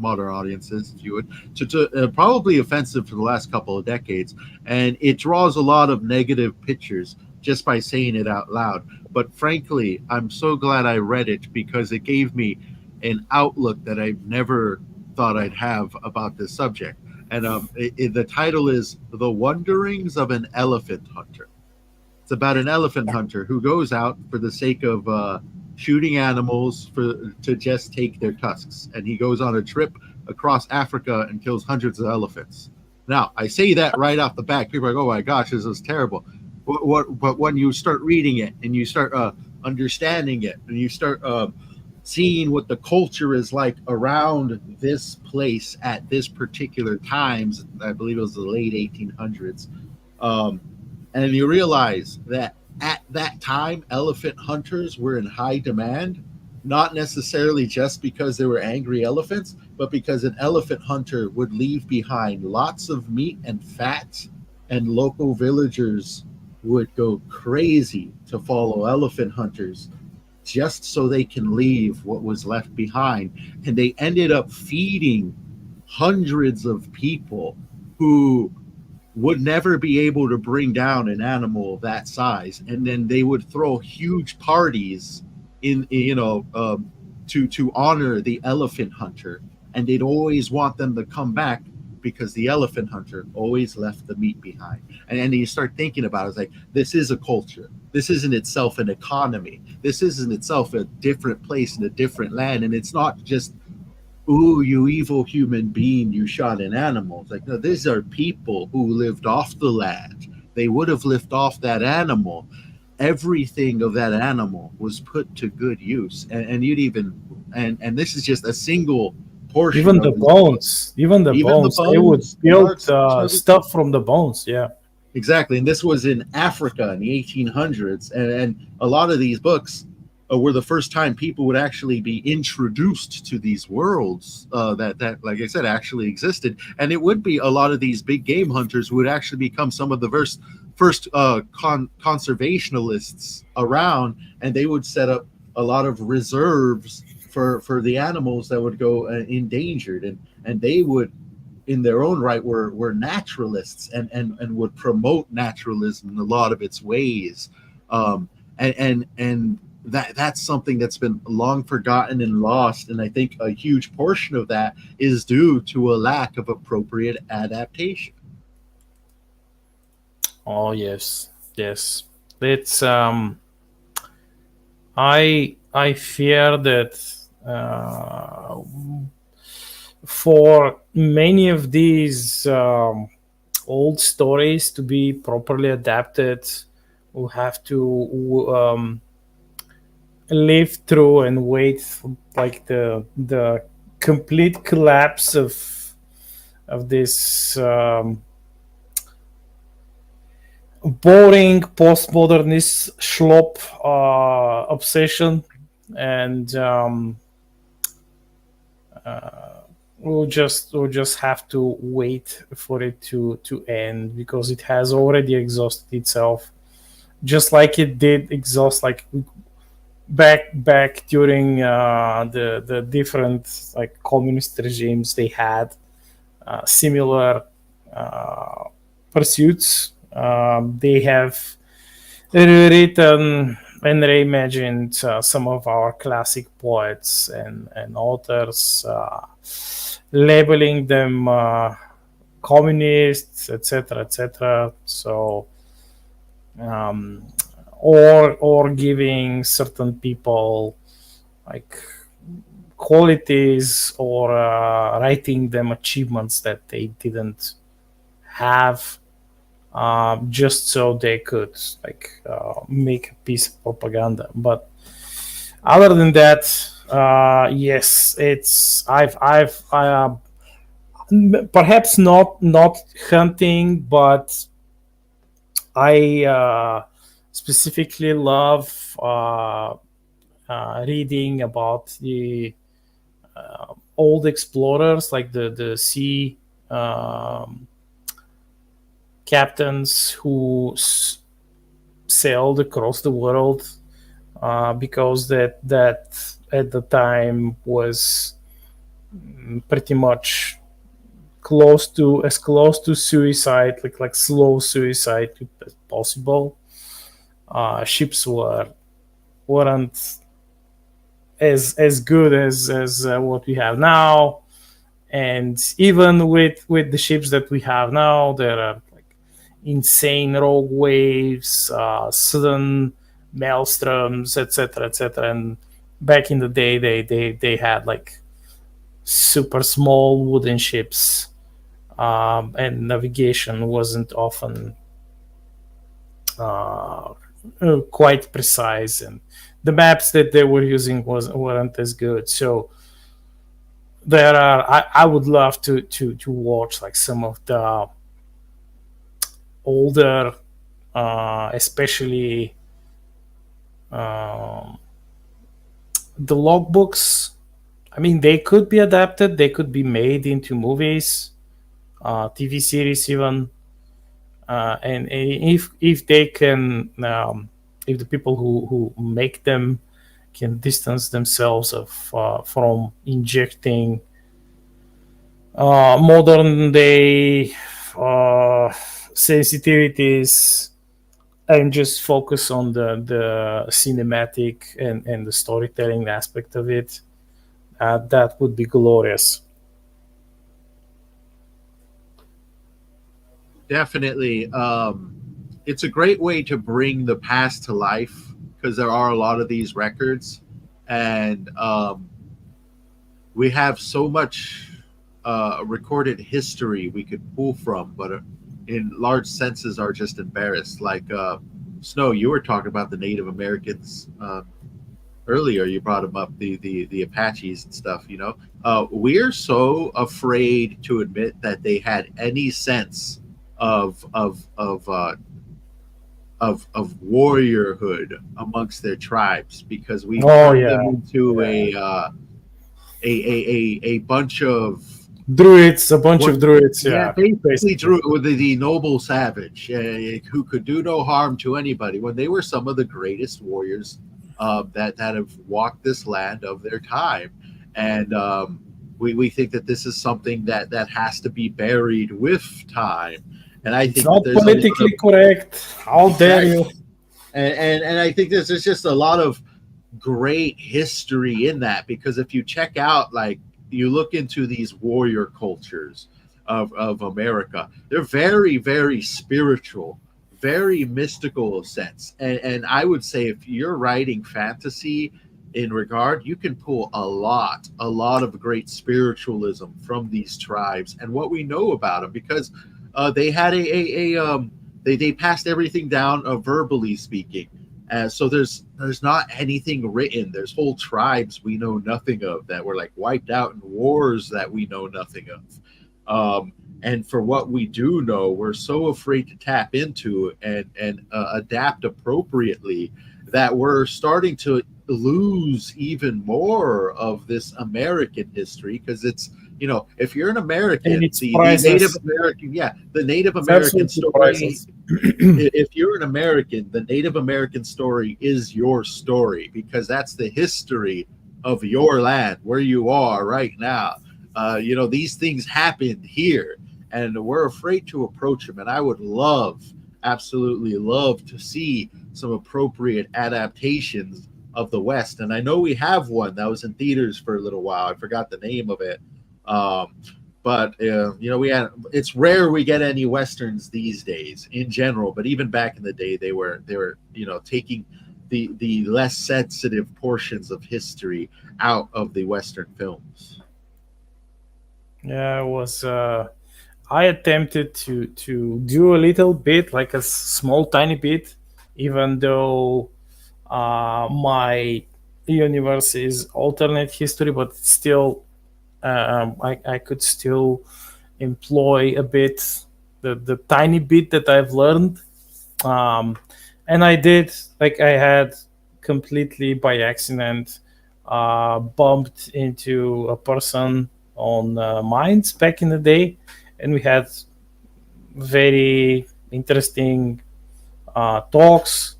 audiences, if you would, to probably offensive for the last couple of decades, and it draws a lot of negative pictures just by saying it out loud. But frankly, I'm so glad I read it because it gave me an outlook that I've never thought I'd have about this subject. And the title is The Wanderings of an Elephant Hunter. It's about an elephant hunter who goes out for the sake of shooting animals to just take their tusks. And he goes on a trip across Africa and kills hundreds of elephants. Now, I say that right off the bat. People are like, oh my gosh, this is terrible. But when you start reading it and you start understanding it and you start seeing what the culture is like around this place at this particular times, I believe it was the late 1800s, and you realize that at that time, elephant hunters were in high demand, not necessarily just because they were angry elephants, but because an elephant hunter would leave behind lots of meat and fat, and local villagers would go crazy to follow elephant hunters just so they can leave what was left behind. And they ended up feeding hundreds of people who would never be able to bring down an animal that size. And then they would throw huge parties to honor the elephant hunter. And they'd always want them to come back because the elephant hunter always left the meat behind. And then you start thinking about it, it's like, this is a culture. This isn't itself an economy. This isn't itself a different place in a different land. And it's not just, ooh, you evil human being, you shot an animal. It's like, no, these are people who lived off the land. They would have lived off that animal. Everything of that animal was put to good use. And you'd even, and this is just a single portion. Even the bones. They would build stuff from the bones. Yeah. Exactly. And this was in Africa in the 1800s. And a lot of these books were the first time people would actually be introduced to these worlds that, like I said, actually existed. And it would be a lot of these big game hunters who would actually become some of the first conservationists around. And they would set up a lot of reserves for the animals that would go endangered. And they would, in their own right, were naturalists and would promote naturalism in a lot of its ways. And that's something that's been long forgotten and lost. And I think a huge portion of that is due to a lack of appropriate adaptation. Oh, yes. It's I fear that for many of these old stories to be properly adapted, we'll have to live through and wait for, like, the complete collapse of this boring postmodernist schlop obsession, and we'll just have to wait for it to end, because it has already exhausted itself, just like it did exhaust, like, back during the different, like, communist regimes. They had similar pursuits. They have rewritten and reimagined some of our classic poets and authors, labeling them communists, etc., etc. So, um, or giving certain people like qualities, or writing them achievements that they didn't have, just so they could make a piece of propaganda. But other than that, yes, it's perhaps not hunting, but I specifically love reading about the old explorers, like the sea um, captains who sailed across the world, because that at the time was pretty much close to suicide, like slow suicide as possible. Ships weren't as good as what we have now, and even with the ships that we have now, there are like insane rogue waves, sudden maelstroms, etc., etc. And back in the day, they had like super small wooden ships, and navigation wasn't often uh, quite precise, and the maps that they were using weren't as good. So there are I would love to watch like some of the older, especially um, the logbooks. I mean, they could be adapted, they could be made into movies, TV series even, and if they can, if the people who make them can distance themselves from injecting modern day sensitivities, and just focus on the cinematic and the storytelling aspect of it, that would be glorious. Definitely. It's a great way to bring the past to life because there are a lot of these records, and we have so much recorded history we could pull from, but in large senses are just embarrassed. Like Snow, you were talking about the Native Americans earlier. You brought them up, the Apaches and stuff. We're so afraid to admit that they had any sense of warriorhood amongst their tribes because we Oh turned them yeah, into yeah. a bunch of Druids, a bunch what of druids, yeah, yeah, basically basically. drew the noble savage who could do no harm to anybody when they were some of the greatest warriors that have walked this land of their time. And we think that this is something that has to be buried with time. And I It's think that not there's a lot of politically correct. How dare exactly, you? and I think there's just a lot of great history in that because if you check out like you look into these warrior cultures of America, they're very, very spiritual, very mystical sense. And I would say if you're writing fantasy in regard, you can pull a lot of great spiritualism from these tribes and what we know about them because they had they passed everything down verbally speaking. So there's not anything written. There's whole tribes we know nothing of that were like wiped out in wars that we know nothing of. And for what we do know, we're so afraid to tap into and adapt appropriately that we're starting to lose even more of this American history because it's if you're an And American, it's the Native priceless. American, yeah, the Native It's American absolutely story, priceless. if you're an American, the Native American story is your story because that's the history of your land, where you are right now. These things happened here, and we're afraid to approach them. And I would love absolutely love to see some appropriate adaptations of the West. And I know we have one that was in theaters for a little while. I forgot the name of it. But we had. It's rare we get any westerns these days in general. But even back in the day, they were taking the less sensitive portions of history out of the western films. Yeah, it was. I attempted to do a little bit, like a small, tiny bit, even though my universe is alternate history, but still, I could still employ a bit the tiny bit that I've learned. And I did, like, I had completely by accident bumped into a person on Minds back in the day, and we had very interesting talks,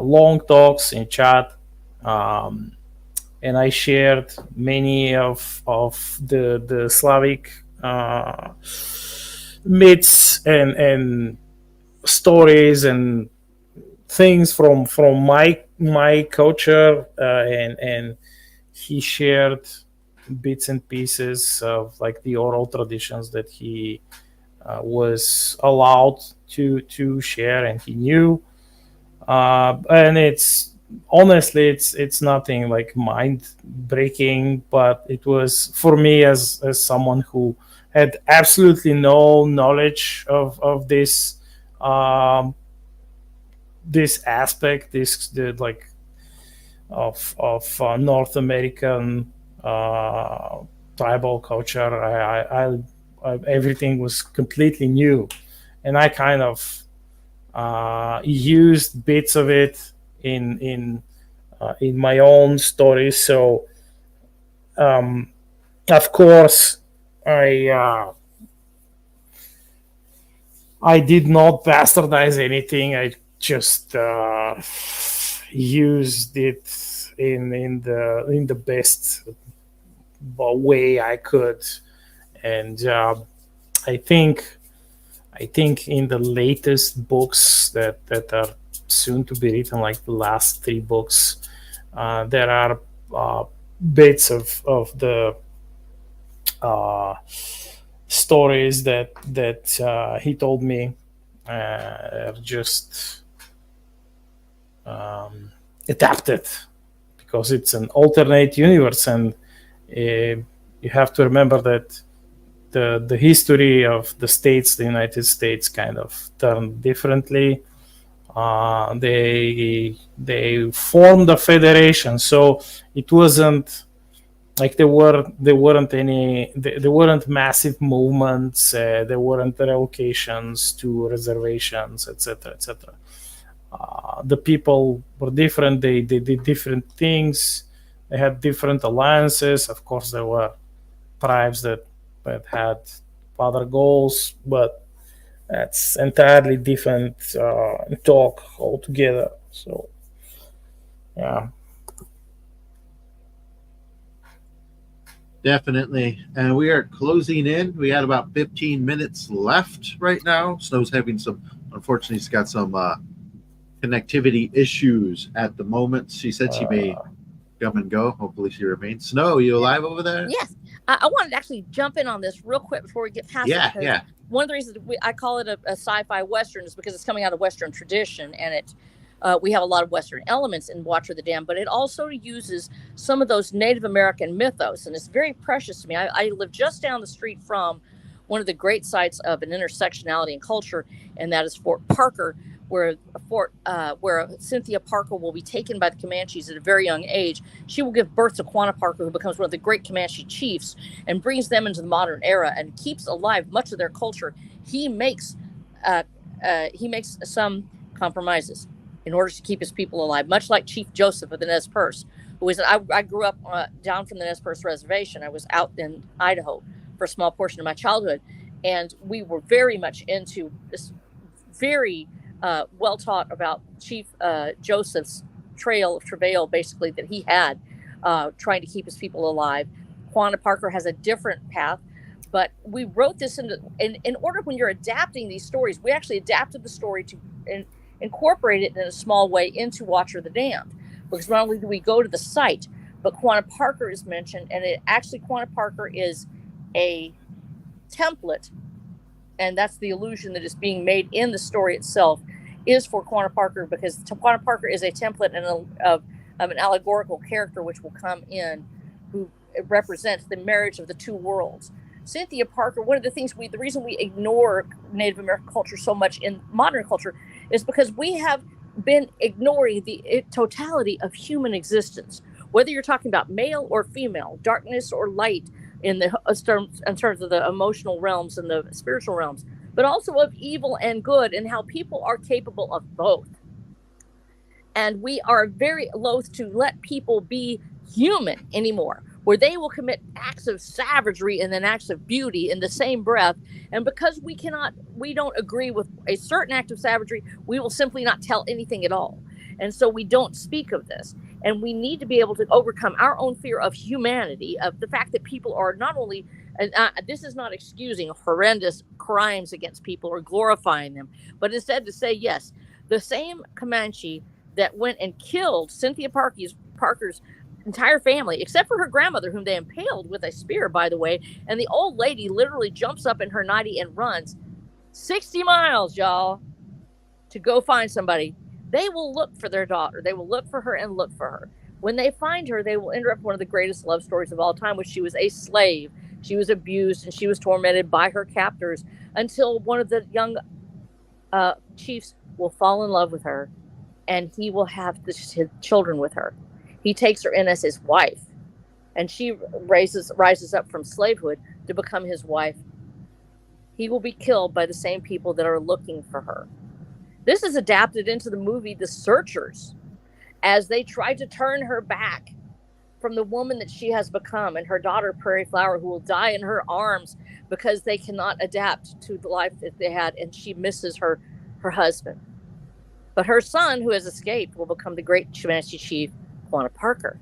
long talks in chat. Um, and I shared many of the Slavic myths and stories and things from my culture, and he shared bits and pieces of like the oral traditions that he was allowed to share and he knew, and it's honestly it's nothing like mind breaking, but it was for me as someone who had absolutely no knowledge of this um, this aspect, this the like of North American tribal culture. Everything was completely new, and I kind of used bits of it in my own stories. So of course, I uh, I did not bastardize anything. I just used it in the best way I could, and I think I think in the latest books that are soon to be written, like the last three books, there are uh, bits of the uh, stories that he told me are just adapted because it's an alternate universe, and you have to remember that the history of the United States, kind of turned differently. They formed a federation, so it wasn't like there weren't massive movements, there weren't relocations to reservations, etc., etc. The people were different. They did different things. They had different alliances. Of course, there were tribes that had other goals, but that's entirely different talk altogether. So, yeah. Definitely. And we are closing in. We had about 15 minutes left right now. Snow's having unfortunately, she's got some connectivity issues at the moment. She said she may come and go. Hopefully, she remains. Snow, you alive over there? Yes. I wanted to actually jump in on this real quick before we get past it. Yeah, yeah. One of the reasons I call it a sci-fi Western is because it's coming out of Western tradition, and we have a lot of Western elements in Watcher the Dam, but it also uses some of those Native American mythos, and it's very precious to me. I live just down the street from one of the great sites of an intersectionality in culture, and that is Fort Parker, where Cynthia Parker will be taken by the Comanches at a very young age. She will give birth to Quanah Parker, who becomes one of the great Comanche chiefs and brings them into the modern era and keeps alive much of their culture. He makes some compromises in order to keep his people alive, much like Chief Joseph of the Nez Perce, who is. I grew up down from the Nez Perce Reservation. I was out in Idaho for a small portion of my childhood, and we were very much into this very well taught about Chief Joseph's trail of travail, basically, that he had trying to keep his people alive. Quanah Parker has a different path. But we wrote this in order, when you're adapting these stories, we actually adapted the story to incorporate it in a small way into Watcher the Damned. Because not only do we go to the site, but Quanah Parker is mentioned, and Quanah Parker is a template, and that's the illusion that is being made in the story itself, is for Quanah Parker, because Quanah Parker is a template of an allegorical character which will come in, who represents the marriage of the two worlds. Cynthia Parker, one of the reason we ignore Native American culture so much in modern culture is because we have been ignoring the totality of human existence, whether you're talking about male or female, darkness or light, in terms of the emotional realms and the spiritual realms, but also of evil and good, and how people are capable of both. And we are very loath to let people be human anymore, where they will commit acts of savagery and then acts of beauty in the same breath. And because we don't agree with a certain act of savagery, we will simply not tell anything at all. And so we don't speak of this. And we need to be able to overcome our own fear of humanity, of the fact that people are not only, this is not excusing horrendous crimes against people or glorifying them, but instead to say, yes, the same Comanche that went and killed Cynthia Parker's entire family, except for her grandmother, whom they impaled with a spear, by the way. And the old lady literally jumps up in her nightie and runs 60 miles, y'all, to go find somebody. They will look for their daughter. They will look for her and look for her. When they find her, they will interrupt one of the greatest love stories of all time, which she was a slave. She was abused and she was tormented by her captors until one of the young chiefs will fall in love with her, and he will have his children with her. He takes her in as his wife, and she rises up from slavehood to become his wife. He will be killed by the same people that are looking for her. This is adapted into the movie The Searchers, as they try to turn her back from the woman that she has become, and her daughter, Prairie Flower, who will die in her arms because they cannot adapt to the life that they had, and she misses her husband. But her son, who has escaped, will become the great Comanche chief, Quanah Parker.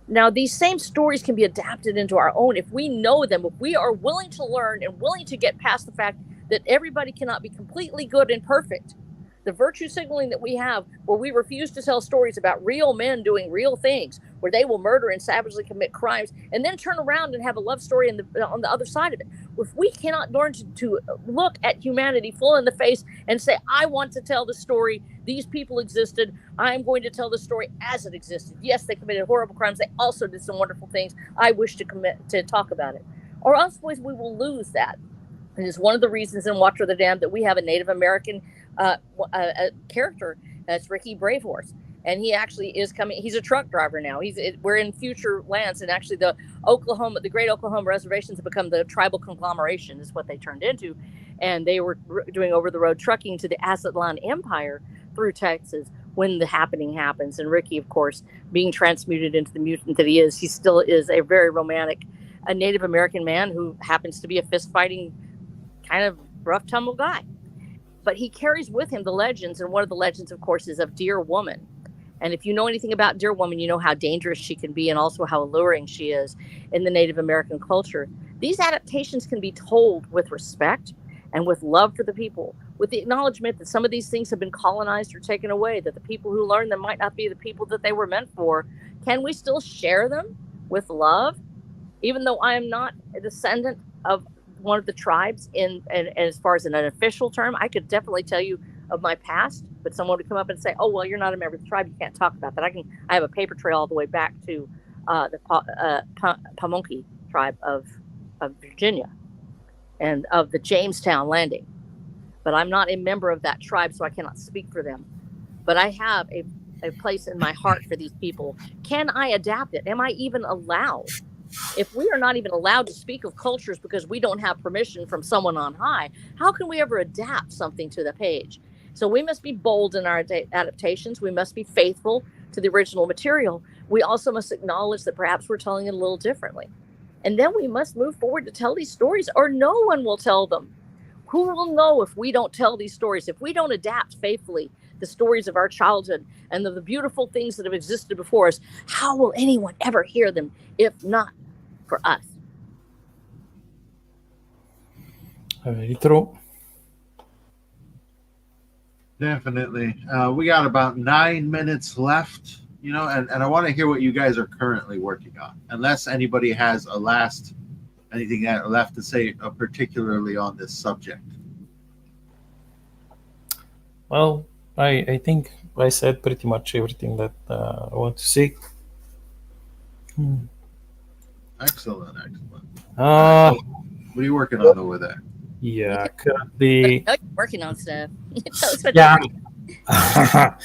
Now, these same stories can be adapted into our own if we know them, if we are willing to learn and willing to get past the fact that everybody cannot be completely good and perfect. The virtue signaling that we have, where we refuse to tell stories about real men doing real things, where they will murder and savagely commit crimes, and then turn around and have a love story on the other side of it. If we cannot learn to look at humanity full in the face and say, I want to tell the story, these people existed, I'm going to tell the story as it existed. Yes, they committed horrible crimes. They also did some wonderful things. I wish to talk about it. Or else, boys, we will lose that. And it's one of the reasons in Watcher the Damned that we have a Native American a character. That's Ricky Bravehorse, and he actually is coming. He's a truck driver now. We're in future lands, and actually the Great Oklahoma reservations have become the tribal conglomeration, is what they turned into, and they were doing over the road trucking to the Aztlan Empire through Texas when the happening happens. And Ricky, of course, being transmuted into the mutant that he still is a very romantic, a Native American man who happens to be a fist fighting kind of rough tumble guy. But he carries with him the legends, and one of the legends, of course, is of Deer Woman. And if you know anything about Deer Woman, you know how dangerous she can be and also how alluring she is in the Native American culture. These adaptations can be told with respect and with love for the people, with the acknowledgement that some of these things have been colonized or taken away, that the people who learn them might not be the people that they were meant for. Can we still share them with love? Even though I am not a descendant of one of the tribes and as far as an official term, I could definitely tell you of my past, but someone would come up and say, oh, well, you're not a member of the tribe, you can't talk about that. I have a paper trail all the way back to the Pamunkey tribe of Virginia and of the Jamestown landing, but I'm not a member of that tribe, so I cannot speak for them. But I have a place in my heart for these people. Can I adapt it? Am I even allowed? If we are not even allowed to speak of cultures because we don't have permission from someone on high, how can we ever adapt something to the page? So we must be bold in our adaptations. We must be faithful to the original material. We also must acknowledge that perhaps we're telling it a little differently. And then we must move forward to tell these stories, or no one will tell them. Who will know if we don't tell these stories, if we don't adapt faithfully the stories of our childhood and of the beautiful things that have existed before us? How will anyone ever hear them if not for us? Very true. Definitely. We got about 9 minutes left, and I want to hear what you guys are currently working on. Unless anybody has anything left to say, particularly on this subject. Well, I think I said pretty much everything that I want to say. Excellent, excellent. Uh, What are you working on over there? yeah, But currently, I know you're working on stuff. Tell us what yeah. you're working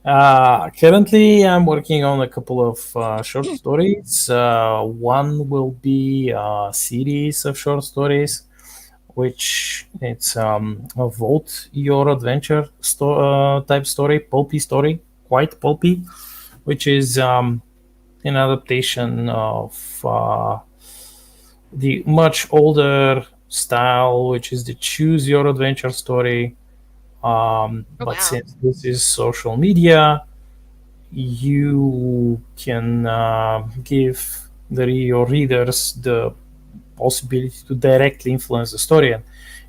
on. Currently, I'm working on a couple of short stories. One will be a series of short stories, which it's a vote your adventure type story, pulpy story, quite pulpy, which is an adaptation of the much older style, which is the choose your adventure story. Oh But wow. since this is social media, you can give your readers the possibility to directly influence the story and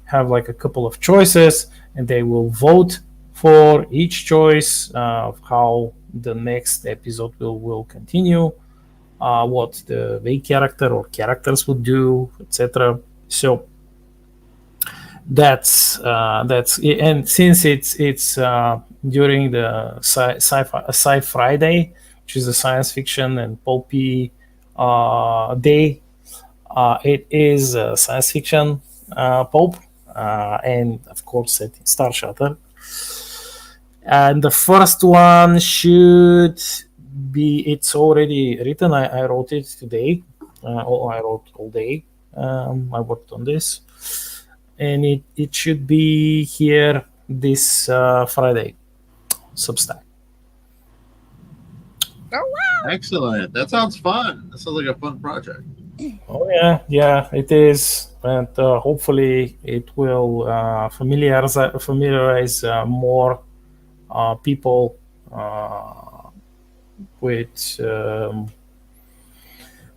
have like a couple of choices, and they will vote for each choice of how the next episode will continue, what the main character or characters would do, etc. So that's and since it's during the sci Friday, which is a science fiction and pulpy day, it is science fiction pulp, and of course set in Star Shuttle. And the first one should be, it's already written. I wrote it today. I wrote all day. I worked on this, and it should be here this Friday. Substack. Oh wow. Excellent. That sounds fun. That sounds like a fun project. Oh yeah, it is, and hopefully it will familiarize more people with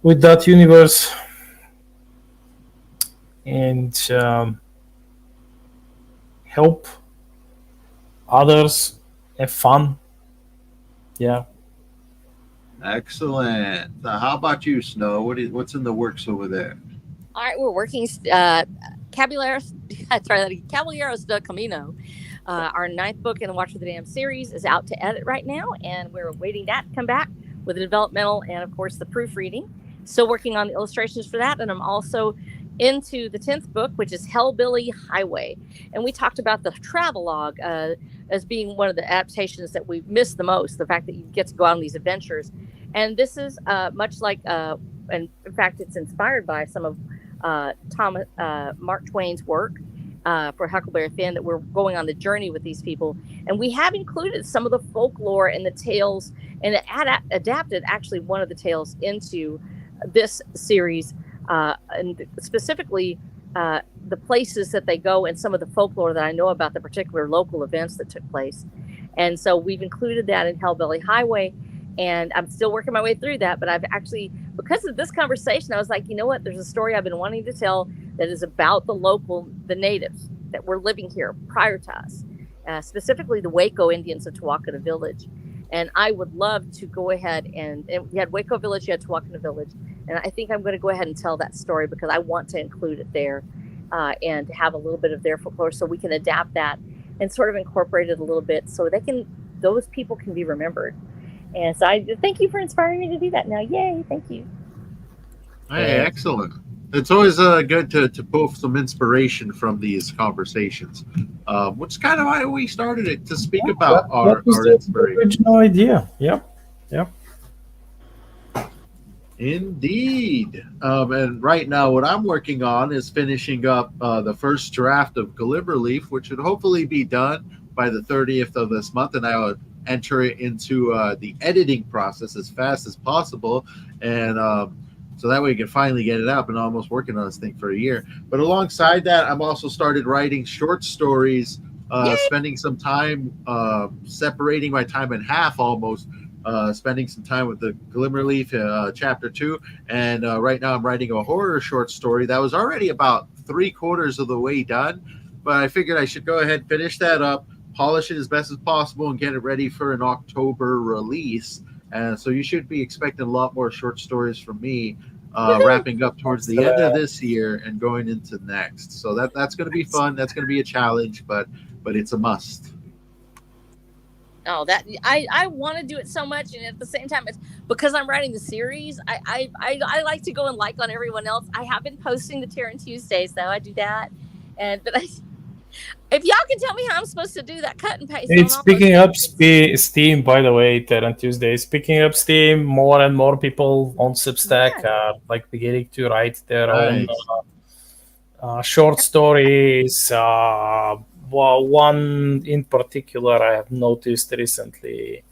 with that universe, and help others have fun. Yeah. Excellent. How about you, Snow? What's in the works over there? All right, we're working Caballeros. Caballeros del Camino. Our ninth book in the Watch of the Dam series is out to edit right now, and we're waiting that to come back with the developmental and, of course, the proofreading. Still working on the illustrations for that, and I'm also into the 10th book, which is Hellbilly Highway. And we talked about the travelogue as being one of the adaptations that we miss the most, the fact that you get to go on these adventures. And this is much like, and in fact, it's inspired by some of Mark Twain's work for Huckleberry Finn, that we're going on the journey with these people. And we have included some of the folklore and the tales, and adapted actually one of the tales into this series, and specifically the places that they go and some of the folklore that I know about the particular local events that took place. And so we've included that in Hellbilly Highway, and I'm still working my way through that. But I've actually, because of this conversation, I was like, you know what? There's a story I've been wanting to tell that is about the natives that were living here prior to us, specifically the Waco Indians of Tawakona Village. And I would love to go ahead and you had Waco Village, you had Tawakona Village. And I think I'm going to go ahead and tell that story because I want to include it there, and have a little bit of their folklore so we can adapt that and sort of incorporate it a little bit so those people can be remembered. And so I thank you for inspiring me to do that now. Yay, thank you. Hey, excellent. It's always good to pull some inspiration from these conversations, which is kind of why we started it, to speak about our inspiration. Original idea. Yep. Indeed. And right now, what I'm working on is finishing up the first draft of Glimmerleaf, which should hopefully be done by the 30th of this month, and I will enter it into the editing process as fast as possible, and so that way we can finally get it out. Been almost working on this thing for a year. But alongside that, I'm also started writing short stories, spending some time separating my time in half almost, spending some time with the Glimmerleaf chapter 2, and right now I'm writing a horror short story that was already about 3/4 of the way done, but I figured I should go ahead and finish that up, polish it as best as possible, and get it ready for an October release. And so you should be expecting a lot more short stories from me, wrapping up towards the end of this year and going into next. So that's going to be fun. That's going to be a challenge, but it's a must. Oh, that I want to do it so much, and at the same time, it's because I'm writing the series. I like to go and like on everyone else. I have been posting the Terran Tuesdays, though. I do that, but if y'all can tell me how I'm supposed to do that cut and paste. It's picking up Steam, by the way. Terran Tuesdays picking up Steam. More and more people on Substack are like beginning to write their own short stories. Well, one in particular I have noticed recently,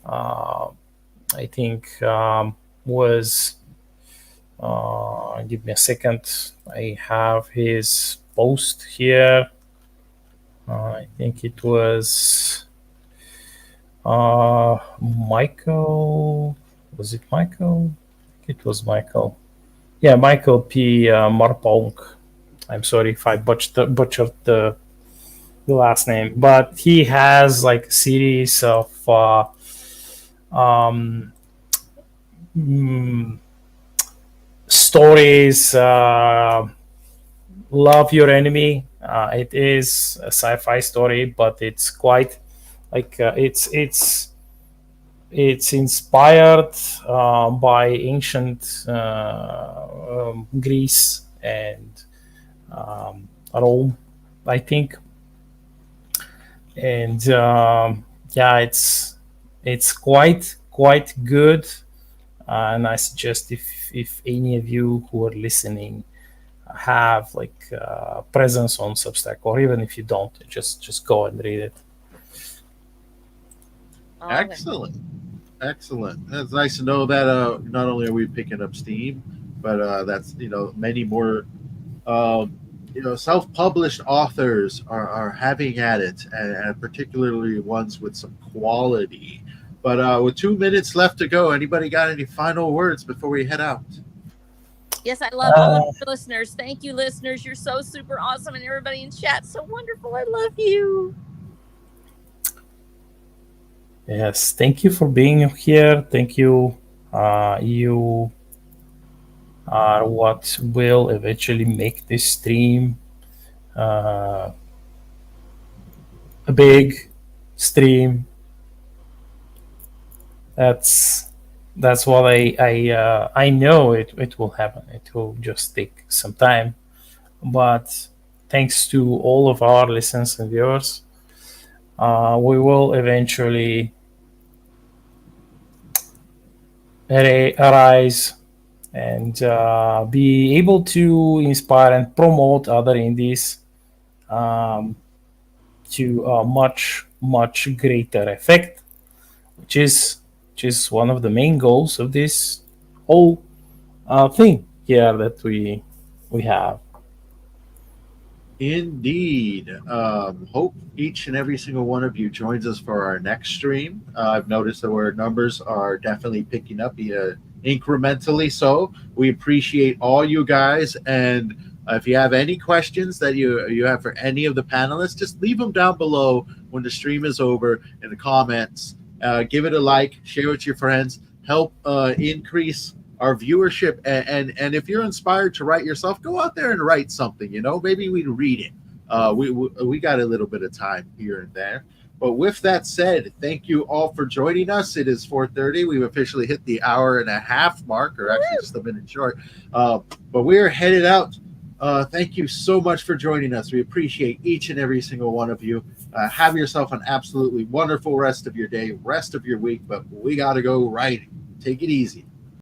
I think was, give me a second, I have his post here. I think it was Michael. Was it Michael? It was Michael. Yeah, Michael P. Marpong. I'm sorry if I butchered the last name, but he has like a series of stories. Love Your Enemy. It is a sci-fi story, but it's quite like it's inspired by ancient Greece and Rome, I think. And yeah, it's quite good, and I suggest if any of you who are listening have like presence on Substack, or even if you don't, just go and read it. Excellent. It's nice to know that not only are we picking up steam, but that's many more self-published authors are having at it, and particularly ones with some quality. But with 2 minutes left to go, anybody got any final words before we head out? Yes, I love all of your listeners. Thank you, listeners. You're so super awesome, and everybody in chat, so wonderful. I love you. Yes, thank you for being here. Thank you. You are what will eventually make this stream a big stream. That's what I know it will happen. It will just take some time, but thanks to all of our listeners and viewers, we will eventually arise and be able to inspire and promote other indies to a much greater effect, which is one of the main goals of this whole thing here that we have. Indeed. Hope each and every single one of you joins us for our next stream. I've noticed that our numbers are definitely picking up incrementally. So we appreciate all you guys. And if you have any questions that you have for any of the panelists, just leave them down below when the stream is over in the comments. Give it a like, share with your friends, help increase our viewership, and if you're inspired to write yourself, go out there and write something. Maybe we'd read it. We got a little bit of time here and there. But with that said, thank you all for joining us. It is 4:30. We've officially hit the hour and a half mark, or actually just a minute short. But we're headed out. Thank you so much for joining us. We appreciate each and every single one of you. Have yourself an absolutely wonderful rest of your day, rest of your week. But we got to go writing. Take it easy.